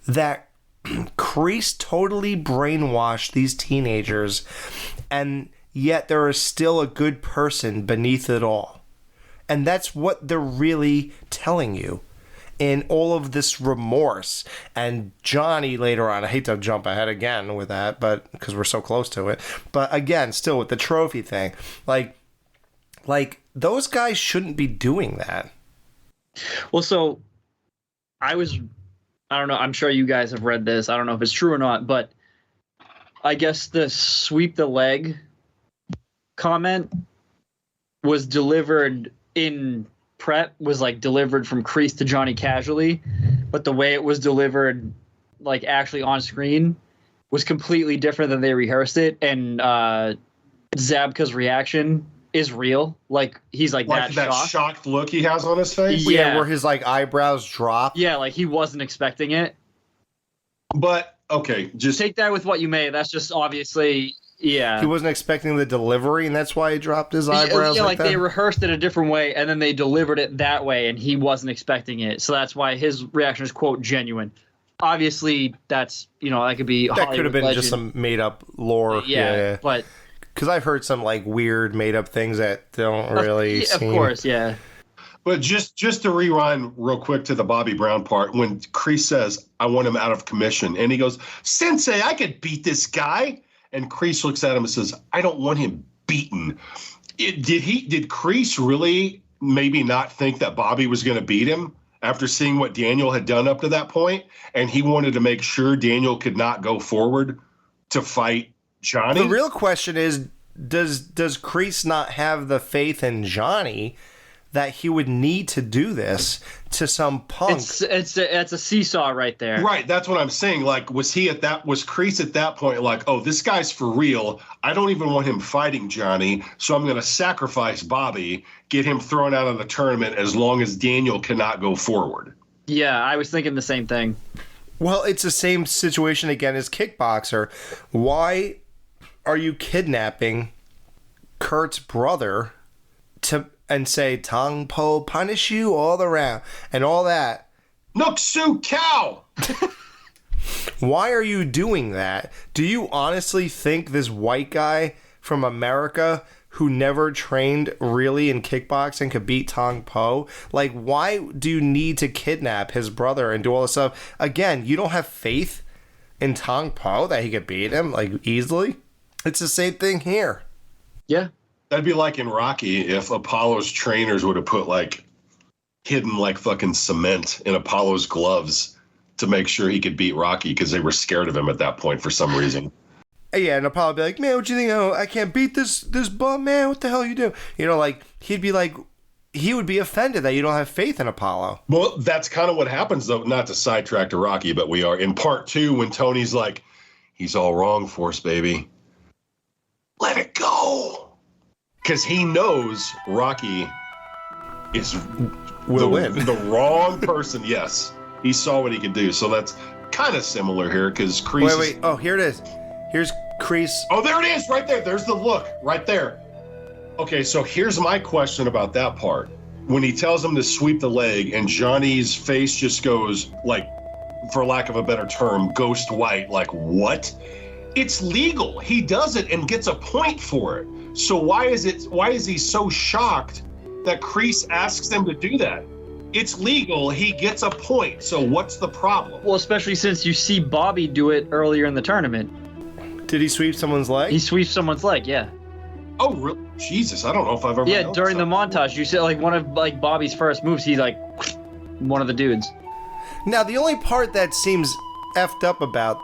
that Kreese totally brainwashed these teenagers, and yet there is still a good person beneath it all. And that's what they're really telling you in all of this remorse. And Johnny later on, I hate to jump ahead again with that, but because we're so close to it, but again, still with the trophy thing, like those guys shouldn't be doing that. Well, so I don't know, I'm sure you guys have read this. I don't know if it's true or not, but I guess the sweep the leg comment was delivered in prep, was like delivered from Kreese to Johnny casually, but the way it was delivered like actually on screen was completely different than they rehearsed it. And Zabka's reaction is real. Like, he's like that shocked look he has on his face. Yeah, where his like eyebrows drop. Yeah, like he wasn't expecting it. But okay, just take that with what you may. That's just obviously, yeah. He wasn't expecting the delivery, and that's why he dropped his eyebrows. Yeah, like that? They rehearsed it a different way, and then they delivered it that way, and he wasn't expecting it. So that's why his reaction is quote genuine. Obviously, that's, you know, that could be that could have been legend. Just some made up lore. Yeah. But because I've heard some like weird made up things that don't really seem... Of course, yeah. But just to rewind real quick to the Bobby Brown part, when Kreese says, "I want him out of commission," and he goes, "Sensei, I could beat this guy." And Kreese looks at him and says, "I don't want him beaten." Did Kreese really maybe not think that Bobby was going to beat him after seeing what Daniel had done up to that point? And he wanted to make sure Daniel could not go forward to fight Johnny? The real question is, does Kreese not have the faith in Johnny that he would need to do this to some punk? It's a seesaw right there. Right, that's what I'm saying. Like, was Kreese at that point like, "Oh, this guy's for real. I don't even want him fighting Johnny, so I'm going to sacrifice Bobby, get him thrown out of the tournament as long as Daniel cannot go forward"? Yeah, I was thinking the same thing. Well, it's the same situation again as Kickboxer. Why are you kidnapping Kurt's brother and say, "Tong Po punish you all around," and all that? Nook Su Cow! Why are you doing that? Do you honestly think this white guy from America who never trained really in kickboxing could beat Tong Po? Like, why do you need to kidnap his brother and do all this stuff? Again, you don't have faith in Tong Po that he could beat him, like, easily? It's the same thing here. Yeah. That'd be like in Rocky if Apollo's trainers would have put like hidden like fucking cement in Apollo's gloves to make sure he could beat Rocky because they were scared of him at that point for some reason. Yeah, and Apollo would be like, man, what you think? Oh, I can't beat this bum, man. What the hell you do? You know, like, he'd be like, he would be offended that you don't have faith in Apollo. Well, that's kind of what happens, though. Not to sidetrack to Rocky, but we are in part 2 when Tony's like, he's all wrong for us, baby. Let it go. Because he knows Rocky is the wrong person. Yes, he saw what he could do. So that's kind of similar here because Kreese. Wait. Oh, here it is. Here's Kreese. Oh, there it is right there. There's the look right there. Okay, so here's my question about that part. When he tells him to sweep the leg and Johnny's face just goes, like, for lack of a better term, ghost white, like, what? It's legal. He does it and gets a point for it. So why is he so shocked that Kreese asks him to do that? It's legal. He gets a point. So what's the problem? Well, especially since you see Bobby do it earlier in the tournament. Did he sweep someone's leg? He sweeps someone's leg, yeah. Oh, really? Jesus, I don't know if I've ever. Yeah, during the montage, you see like one of like Bobby's first moves. He's like one of the dudes. Now, the only part that seems effed up about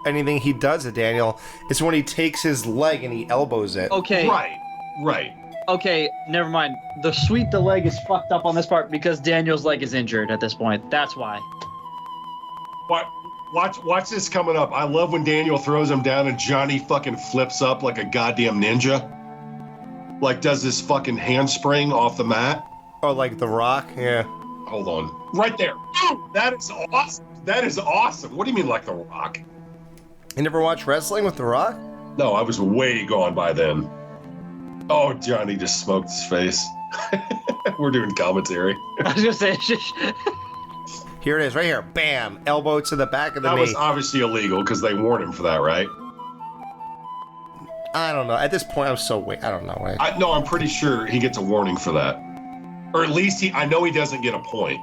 anything he does to Daniel is when he takes his leg and he elbows it. Okay. Right. Okay, never mind. The sweep the leg is fucked up on this part because Daniel's leg is injured at this point. That's why. Watch this coming up. I love when Daniel throws him down and Johnny fucking flips up like a goddamn ninja. Like does this fucking handspring off the mat. Oh, like The Rock? Yeah. Hold on. Right there. Oh, that is awesome. That is awesome. What do you mean like The Rock? You never watched wrestling with The Rock? No, I was way gone by then. Oh, Johnny just smoked his face. We're doing commentary. I was gonna say. Here it is, right here. Bam! Elbow to the back of the knee. That was obviously illegal because they warned him for that, right? I don't know. At this point, I don't know. No, I'm pretty sure he gets a warning for that. Or at least I know he doesn't get a point.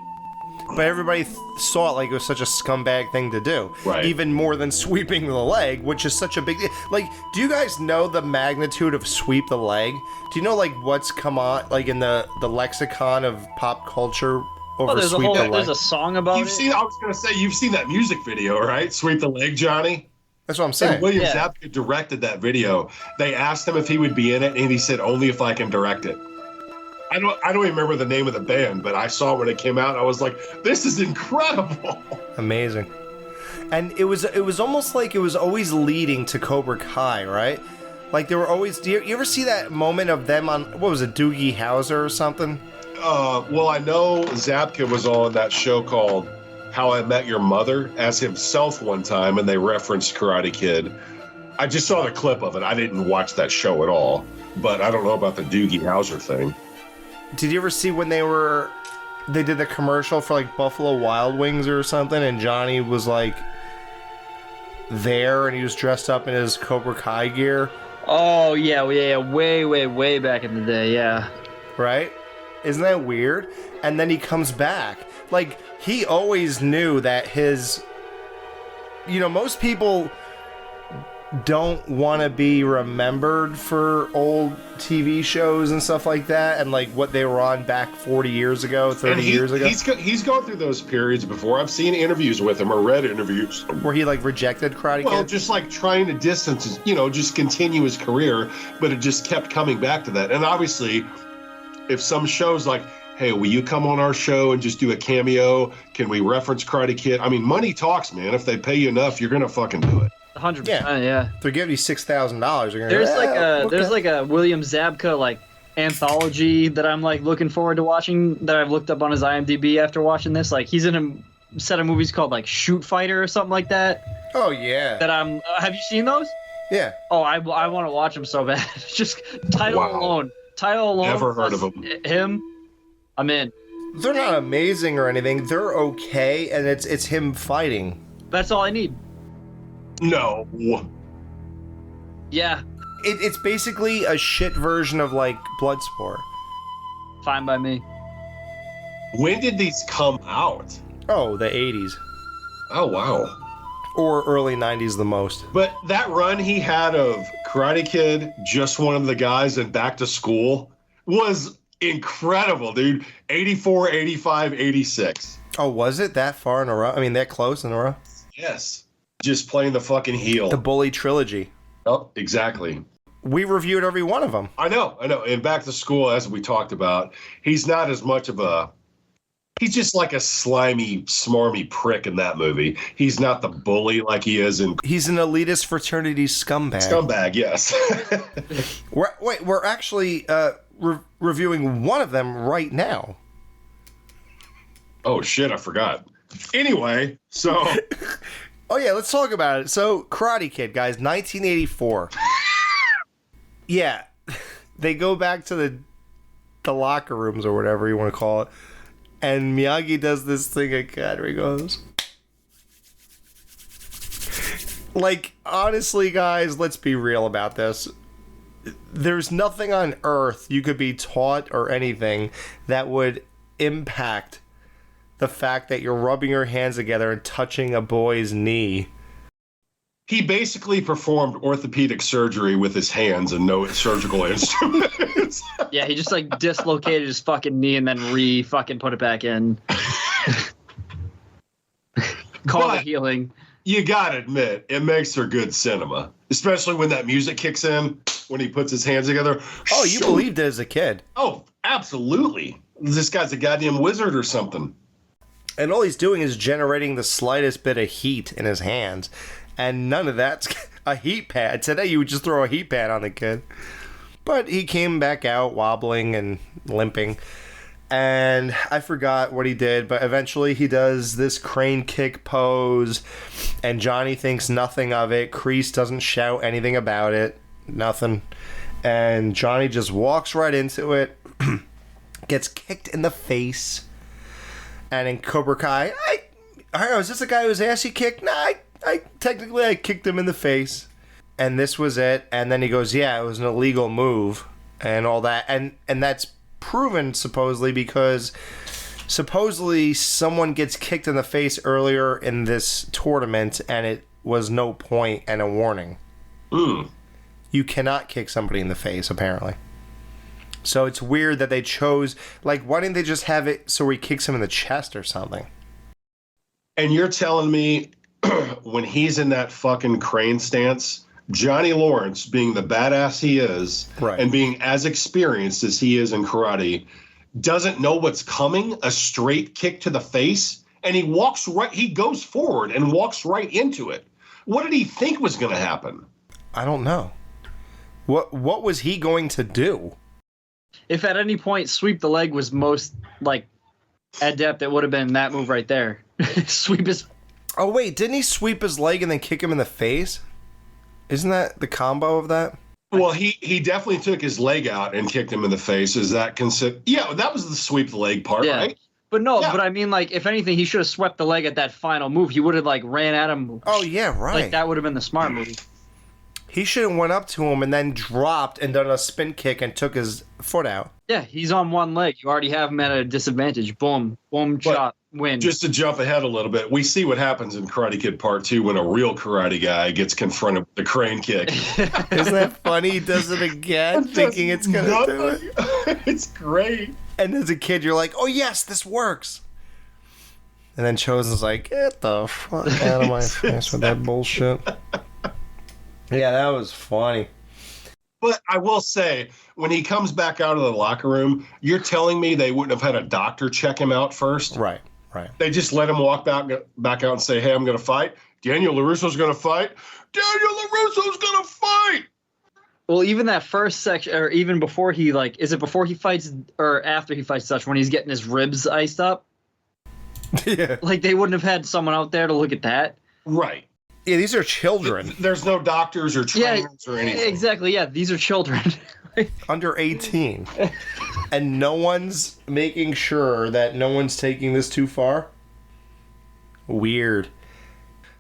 But everybody saw it like it was such a scumbag thing to do. Right. Even more than sweeping the leg, which is such a big deal. Like, do you guys know the magnitude of sweep the leg? Do you know, like, what's come on, like, in the lexicon of pop culture over sweep the leg? There's a song about it. I was going to say, you've seen that music video, right? Sweep the leg, Johnny? That's what I'm saying. And William Zabka directed that video. They asked him if he would be in it, and he said, only if I can direct it. I don't even remember the name of the band, but I saw it when it came out. And I was like, "This is incredible!" Amazing, and it was almost like it was always leading to Cobra Kai, right? Like they were always. Do you ever see that moment of them on what was it, Doogie Howser or something? Well, I know Zabka was on that show called How I Met Your Mother as himself one time, and they referenced Karate Kid. I just saw the clip of it. I didn't watch that show at all, but I don't know about the Doogie Howser thing. Did you ever see when they did the commercial for like Buffalo Wild Wings or something, and Johnny was like there and he was dressed up in his Cobra Kai gear? Oh yeah, way back in the day, yeah. Right? Isn't that weird? And then he comes back. Like, he always knew that his... You know, most people don't want to be remembered for old TV shows and stuff like that, and like what they were on back 40 years ago, 30 years ago. He's gone through those periods before. I've seen interviews with him or read interviews where he like rejected Karate Kid. Well, just like trying to distance, just continue his career, but it just kept coming back to that. And obviously, if some shows like, hey, will you come on our show and just do a cameo? Can we reference Karate Kid? I mean, money talks, man. If they pay you enough, you're gonna fucking do it. 100%, yeah. They're giving you $6,000. There's like a William Zabka like anthology that I'm like looking forward to watching that I've looked up on his IMDb after watching this. Like he's in a set of movies called like Shoot Fighter or something like that. Oh yeah. That have you seen those? Yeah. Oh, I want to watch them so bad. Just title alone. Never heard of him. Him, I'm in. They're not amazing or anything. They're okay, and it's him fighting. That's all I need. No. Yeah. It's basically a shit version of like Bloodsport. Fine by me. When did these come out? Oh, the 80s. Oh, wow. Or early 90s the most. But that run he had of Karate Kid, Just One of the Guys, and Back to School was incredible, dude. 84, 85, 86. Oh, was it that far in a row? I mean, that close in a row? Yes. Just playing the fucking heel. The Bully trilogy. Oh, exactly. We reviewed every one of them. I know. And Back to School, as we talked about, he's not as much of a... He's just like a slimy, smarmy prick in that movie. He's not the bully like he is in... He's an elitist fraternity scumbag. Scumbag, yes. We're actually reviewing one of them right now. Oh, shit, I forgot. Anyway, so... Oh, yeah, let's talk about it. So, Karate Kid, guys, 1984. Yeah, they go back to the locker rooms or whatever you want to call it. And Miyagi does this thing again where he goes... Like, honestly, guys, let's be real about this. There's nothing on earth you could be taught or anything that would impact the fact that you're rubbing your hands together and touching a boy's knee. He basically performed orthopedic surgery with his hands and no surgical instruments. Yeah, he just like dislocated his fucking knee and then fucking put it back in. Call it healing. You gotta admit, it makes for good cinema. Especially when that music kicks in, when he puts his hands together. Oh, you believed it as a kid. Oh, absolutely. This guy's a goddamn wizard or something. And all he's doing is generating the slightest bit of heat in his hands. And none of that's a heat pad. Today you would just throw a heat pad on the kid. But he came back out wobbling and limping. And I forgot what he did, but eventually he does this crane kick pose. And Johnny thinks nothing of it. Kreese doesn't shout anything about it. Nothing. And Johnny just walks right into it. Gets kicked in the face. And in Cobra Kai, I don't know, is this the guy whose ass he kicked? Nah, I technically kicked him in the face, and this was it. And then he goes, yeah, it was an illegal move and all that, and that's proven supposedly because supposedly someone gets kicked in the face earlier in this tournament and it was no point and a warning. You cannot kick somebody in the face apparently. So it's weird that they chose, like, why didn't they just have it so he kicks him in the chest or something? And you're telling me when he's in that fucking crane stance, Johnny Lawrence, being the badass he is, right, and being as experienced as he is in karate, doesn't know what's coming, a straight kick to the face, and he goes forward and walks right into it. What did he think was going to happen? I don't know. What was he going to do? If at any point sweep the leg was most, like, adept, it would have been that move right there. Sweep his... Oh, wait, didn't he sweep his leg and then kick him in the face? Isn't that the combo of that? Well, he definitely took his leg out and kicked him in the face. Is that considered? Yeah, that was the sweep the leg part, right? But no, but I mean, like, if anything, he should have swept the leg at that final move. He would have, like, ran at him. Oh, yeah, right. Like, that would have been the smart move. He should have went up to him and then dropped and done a spin kick and took his foot out. Yeah, he's on one leg. You already have him at a disadvantage. Boom, boom, shot, win. Just to jump ahead a little bit, we see what happens in Karate Kid Part 2 when a real karate guy gets confronted with the crane kick. Isn't that funny? He does it again, thinking it's going to do it. It's great. And as a kid, you're like, oh, yes, this works. And then Chosen's like, get the fuck out of my face with that bullshit. Yeah, that was funny. But I will say, when he comes back out of the locker room, you're telling me they wouldn't have had a doctor check him out first? Right, right. They just let him walk back out and say, hey, I'm going to fight. Daniel LaRusso's going to fight. Daniel LaRusso's going to fight! Well, even that first section, or even before he, like, is it before he fights or after he fights Dutch, when he's getting his ribs iced up? Yeah. Like, they wouldn't have had someone out there to look at that? Right. Yeah, these are children. There's no doctors or trainers or anything. Exactly, yeah. These are children. Under 18. And no one's making sure that no one's taking this too far? Weird.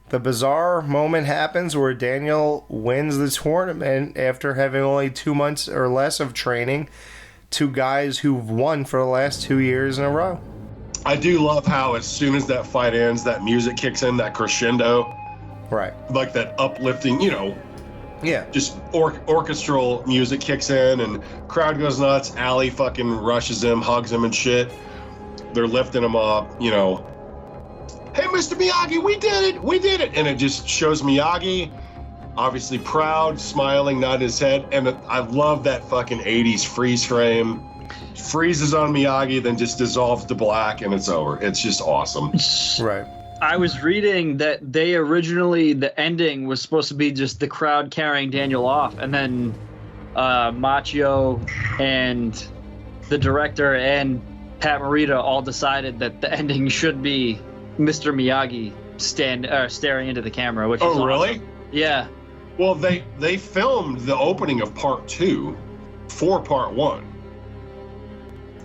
The bizarre moment happens where Daniel wins the tournament after having only 2 months or less of training to guys who've won for the last 2 years in a row. I do love how as soon as that fight ends, that music kicks in, that crescendo. Right. Like that uplifting, yeah, just orchestral music kicks in and crowd goes nuts. Allie fucking rushes him, hugs him and shit. They're lifting him up, hey, Mr. Miyagi, we did it. And it just shows Miyagi obviously proud, smiling, nodding his head, and I love that fucking 80s freeze frame. Freezes on Miyagi, then just dissolves to black, and it's over. It's just awesome. Right. I was reading that they originally, the ending was supposed to be just the crowd carrying Daniel off, and then Machio and the director and Pat Morita all decided that the ending should be Mr. Miyagi staring into the camera. Which is awesome. Really? Yeah. Well, they filmed the opening of part 2 for part 1.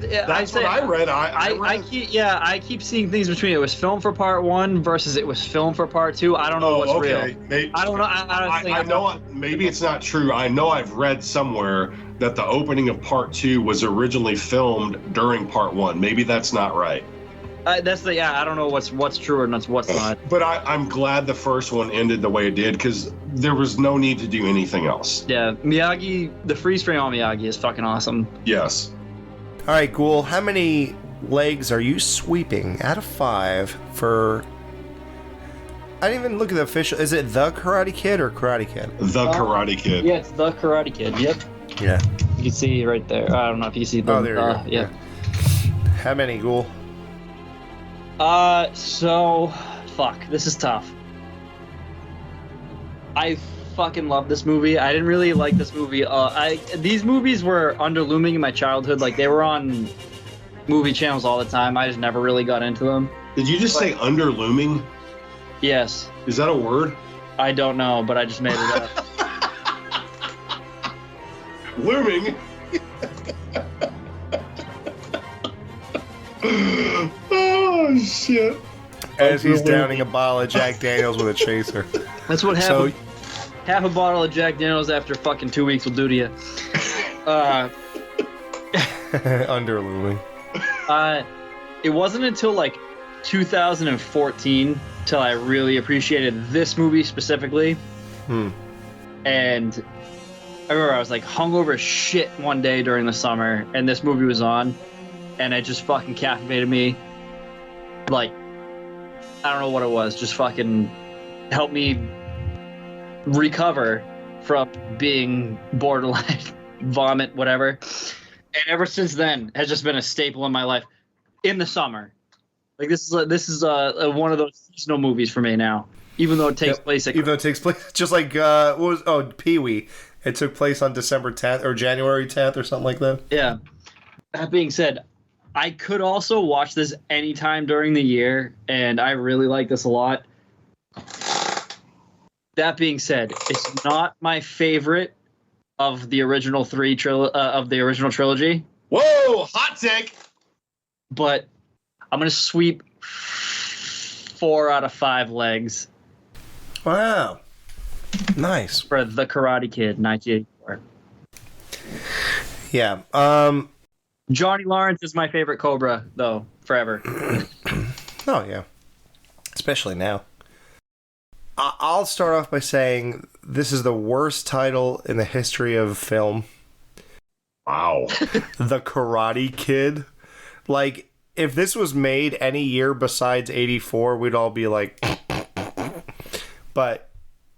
That's what I read. I keep seeing things between it was filmed for part 1 versus it was filmed for part 2. I don't know what's real. I don't know. I know. Maybe it's not true. I know I've read somewhere that the opening of part 2 was originally filmed during part 1. Maybe that's not right. I don't know what's true or what's not. But I'm glad the first one ended the way it did because there was no need to do anything else. Yeah, Miyagi, the freeze frame on Miyagi is fucking awesome. Yes. All right, Ghoul, how many legs are you sweeping out of 5 for... I didn't even look at the official... Is it The Karate Kid or Karate Kid? The Karate Kid. Yeah, it's The Karate Kid, yep. Yeah. You can see right there. I don't know if you see the... Oh, there you go. Yeah. How many, Ghoul? So... Fuck, this is tough. I fucking love this movie. I didn't really like this movie. These movies were underlooming in my childhood. Like, they were on movie channels all the time. I just never really got into them. Did you just say underlooming? Yes. Is that a word? I don't know, but I just made it up. Looming? Oh, shit. As he's downing a bottle of Jack Daniels with a chaser. That's what happened. Half a bottle of Jack Daniels after fucking 2 weeks will do to you. Underlooming. It wasn't until like 2014 till I really appreciated this movie specifically. And I remember I was like hungover as shit one day during the summer, and this movie was on, and it just fucking captivated me. Like, I don't know what it was, just fucking helped me recover from being borderline vomit, whatever. And ever since then, has just been a staple in my life. In the summer, like this is one of those seasonal movies for me now. Even though it takes place, just like Pee-wee. It took place on December 10th or January 10th or something like that. Yeah. That being said, I could also watch this anytime during the year, and I really like this a lot. That being said, it's not my favorite of the original trilogy. Whoa, hot take! But I'm gonna sweep 4 out of 5 legs. Wow, nice for The Karate Kid, 1984. Yeah. Johnny Lawrence is my favorite Cobra, though, forever. Oh yeah, especially now. I'll start off by saying this is the worst title in the history of film. Wow. The Karate Kid. Like, if this was made any year besides 84, we'd all be like... But,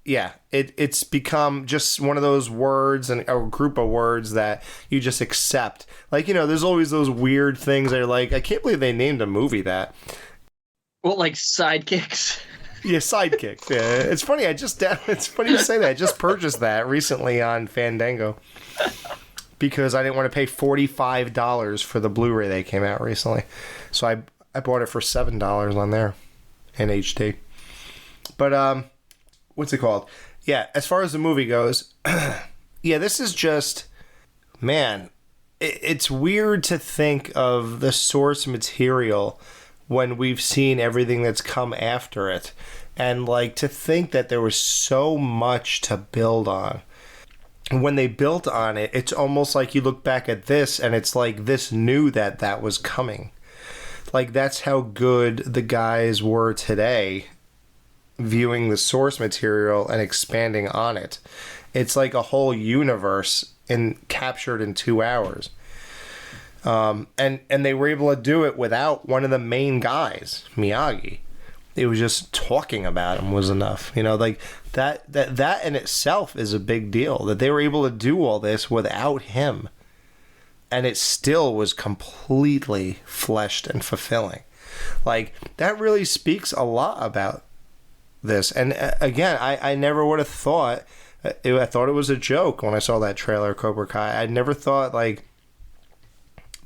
yeah, it's become just one of those words and a group of words that you just accept. Like, you know, there's always those weird things that are like, I can't believe they named a movie that. Well, like Sidekicks? Yeah, Sidekicks. Yeah, it's funny. It's funny you say that. I just purchased that recently on Fandango because I didn't want to pay $45 for the Blu-ray that came out recently. So I bought it for $7 on there in HD. But what's it called? Yeah, as far as the movie goes, yeah, this is just, man, it's weird to think of the source material when we've seen everything that's come after it. And, like, to think that there was so much to build on. When they built on it, it's almost like you look back at this and it's like this knew that was coming. Like, that's how good the guys were today viewing the source material and expanding on it. It's like a whole universe captured in 2 hours. And they were able to do it without one of the main guys, Miyagi. It was just talking about him was enough. You know, like that in itself is a big deal, that they were able to do all this without him. And it still was completely fleshed and fulfilling. Like, that really speaks a lot about this. And again, I never would have thought, I thought it was a joke when I saw that trailer, Cobra Kai. I never thought, like,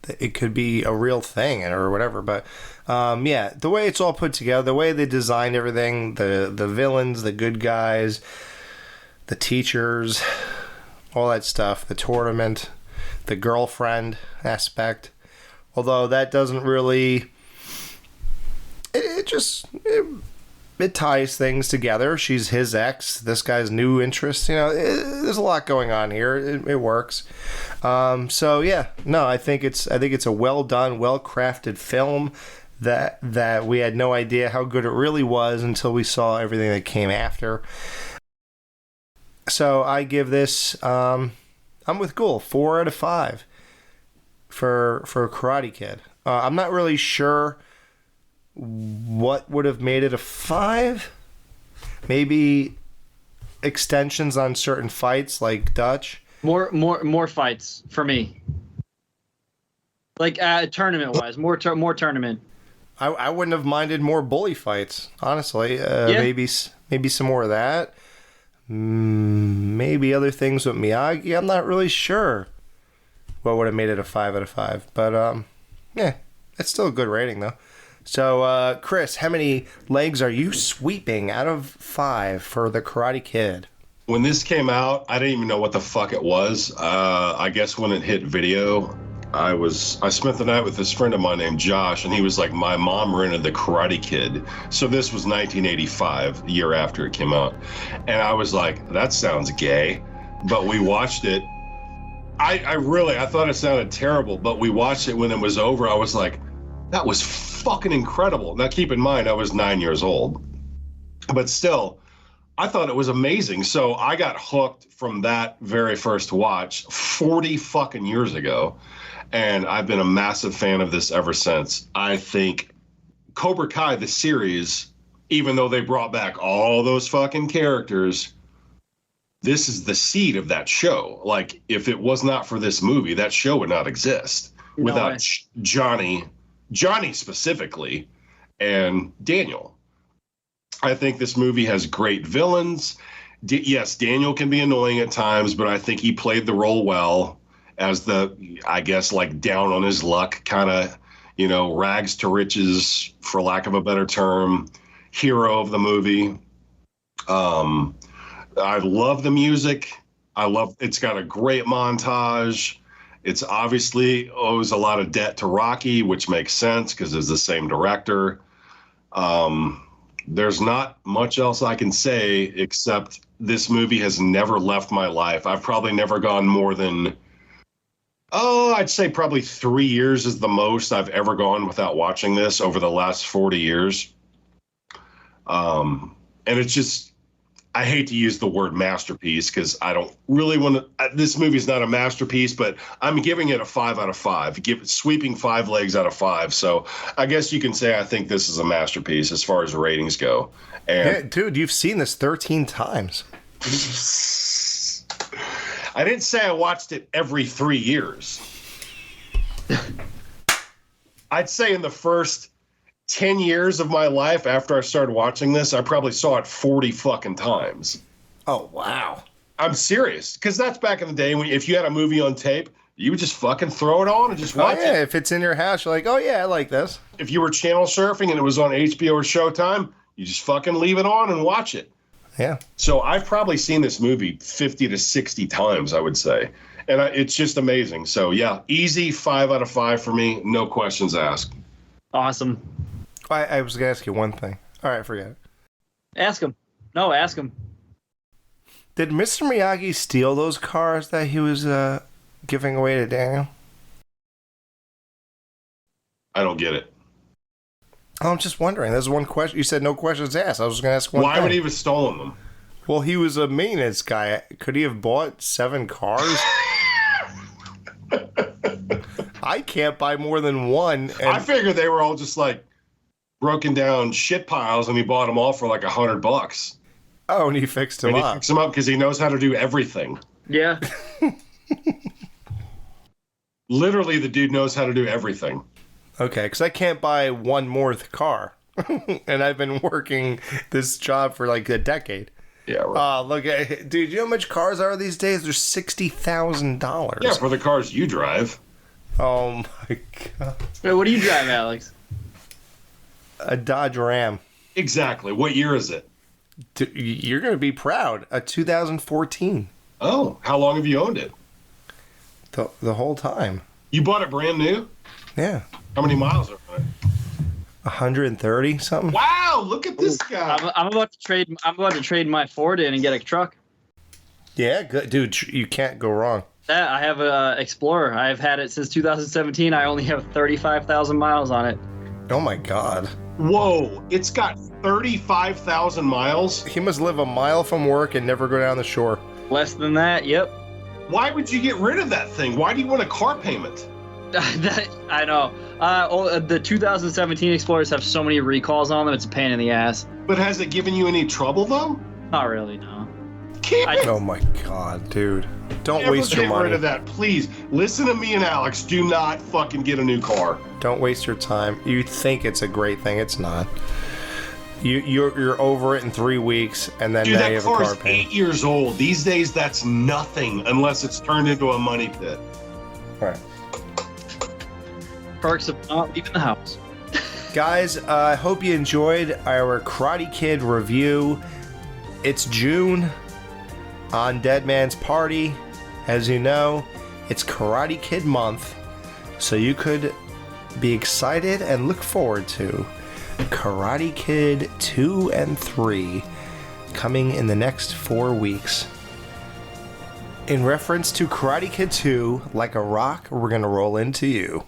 that it could be a real thing or whatever. But, yeah, the way it's all put together, the way they designed everything, the villains, the good guys, the teachers, all that stuff, the tournament, the girlfriend aspect. Although that doesn't really... It ties things together. She's his ex. This guy's new interest. You know, there's a lot going on here. It works. So yeah, no, I think it's a well done, well crafted film that we had no idea how good it really was until we saw everything that came after. So I give this. I'm with Ghoul. 4 out of 5 for Karate Kid. I'm not really sure what would have made it a 5. Maybe extensions on certain fights, like Dutch. More fights for me. Like tournament wise, more tournament. I wouldn't have minded more bully fights, honestly. Yeah. Maybe some more of that. Maybe other things with Miyagi. I'm not really sure what would have made it a 5 out of 5. But yeah, it's still a good rating though. So Chris, how many legs are you sweeping out of 5 for the Karate Kid? When this came out, I didn't even know what the fuck it was. I guess when it hit video, I spent the night with this friend of mine named Josh, and he was like, my mom rented the Karate Kid. So this was 1985, the year after it came out. And I was like, that sounds gay. But we watched it. I thought it sounded terrible, but we watched it when it was over. I was like, that was fucking incredible. Now keep in mind, I was 9 years old. But still, I thought it was amazing. So I got hooked from that very first watch 40 fucking years ago. And I've been a massive fan of this ever since. I think Cobra Kai, the series, even though they brought back all those fucking characters, this is the seed of that show. Like, if it was not for this movie, that show would not exist without Johnny specifically, and Daniel. I think this movie has great villains. Yes, Daniel can be annoying at times, but I think he played the role well as the, I guess, like down on his luck, kind of, you know, rags to riches, for lack of a better term, hero of the movie. I love the music. It's got a great montage. It's obviously owes a lot of debt to Rocky, which makes sense because it's the same director. There's not much else I can say except this movie has never left my life. I've probably never gone more than, I'd say probably 3 years is the most I've ever gone without watching this over the last 40 years. And it's just, I hate to use the word masterpiece because I don't really want to. This movie's not a masterpiece, but I'm giving it a 5 out of 5. Sweeping 5 legs out of 5. So I guess you can say I think this is a masterpiece as far as ratings go. And yeah, dude, you've seen this 13 times. I didn't say I watched it every 3 years. I'd say in the first 10 years of my life after I started watching this, I probably saw it 40 fucking times. Oh, wow. I'm serious. Because that's back in the day when if you had a movie on tape, you would just fucking throw it on and just watch it. If it's in your house, you're like, oh, yeah, I like this. If you were channel surfing and it was on HBO or Showtime, you just fucking leave it on and watch it. Yeah. So I've probably seen this movie 50 to 60 times, I would say. And it's just amazing. So, yeah, easy 5 out of 5 for me. No questions asked. Awesome. I was going to ask you one thing. All right, forget it. Ask him. No, ask him. Did Mr. Miyagi steal those cars that he was giving away to Daniel? I don't get it. Oh, I'm just wondering. There's one question. You said no questions asked. I was going to ask one Why thing. would he have stolen them? Well, he was a maintenance guy. Could he have bought 7 cars? I can't buy more than one. And I figured they were all just like broken down shit piles, and he bought them all for like $100. Oh, and he fixed him and up. He fixed them up because he knows how to do everything. Yeah. Literally, the dude knows how to do everything. Okay, because I can't buy one more car. And I've been working this job for like a decade. Yeah. Right. Look, dude, you know how much cars are these days? They're $60,000. Yeah, for the cars you drive. Oh my god. Wait, what do you drive, Alex? A Dodge Ram. Exactly. What year is it? You're going to be proud. A 2014. Oh, how long have you owned it? The whole time. You bought it brand new? Yeah. How many miles are on it? 130 something. Wow, look at this guy. I'm about to trade my Ford in and get a truck. Yeah, good, dude. You can't go wrong. Yeah, I have a Explorer. I've had it since 2017. I only have 35,000 miles on it. Oh my god. Whoa, it's got 35,000 miles. He must live a mile from work and never go down the shore. Less than that, yep. Why would you get rid of that thing? Why do you want a car payment? I know. The 2017 Explorers have so many recalls on them, it's a pain in the ass. But has it given you any trouble, though? Not really, no. Keep it. Oh my god, dude. Don't Never waste your get money. rid of that, please. Listen to me and Alex. Do not fucking get a new car. Don't waste your time. You think it's a great thing. It's not. You're over it in 3 weeks, and then Dude, now that you have a car car is payment. 8 years old. These days, that's nothing unless it's turned into a money pit. All right. Perks of not leaving the house. Guys, I hope you enjoyed our Karate Kid review. It's June on Dead Man's Party. As you know, it's Karate Kid month, so you could be excited and look forward to Karate Kid 2 and 3 coming in the next 4 weeks. In reference to Karate Kid 2, like a rock, we're going to roll into you.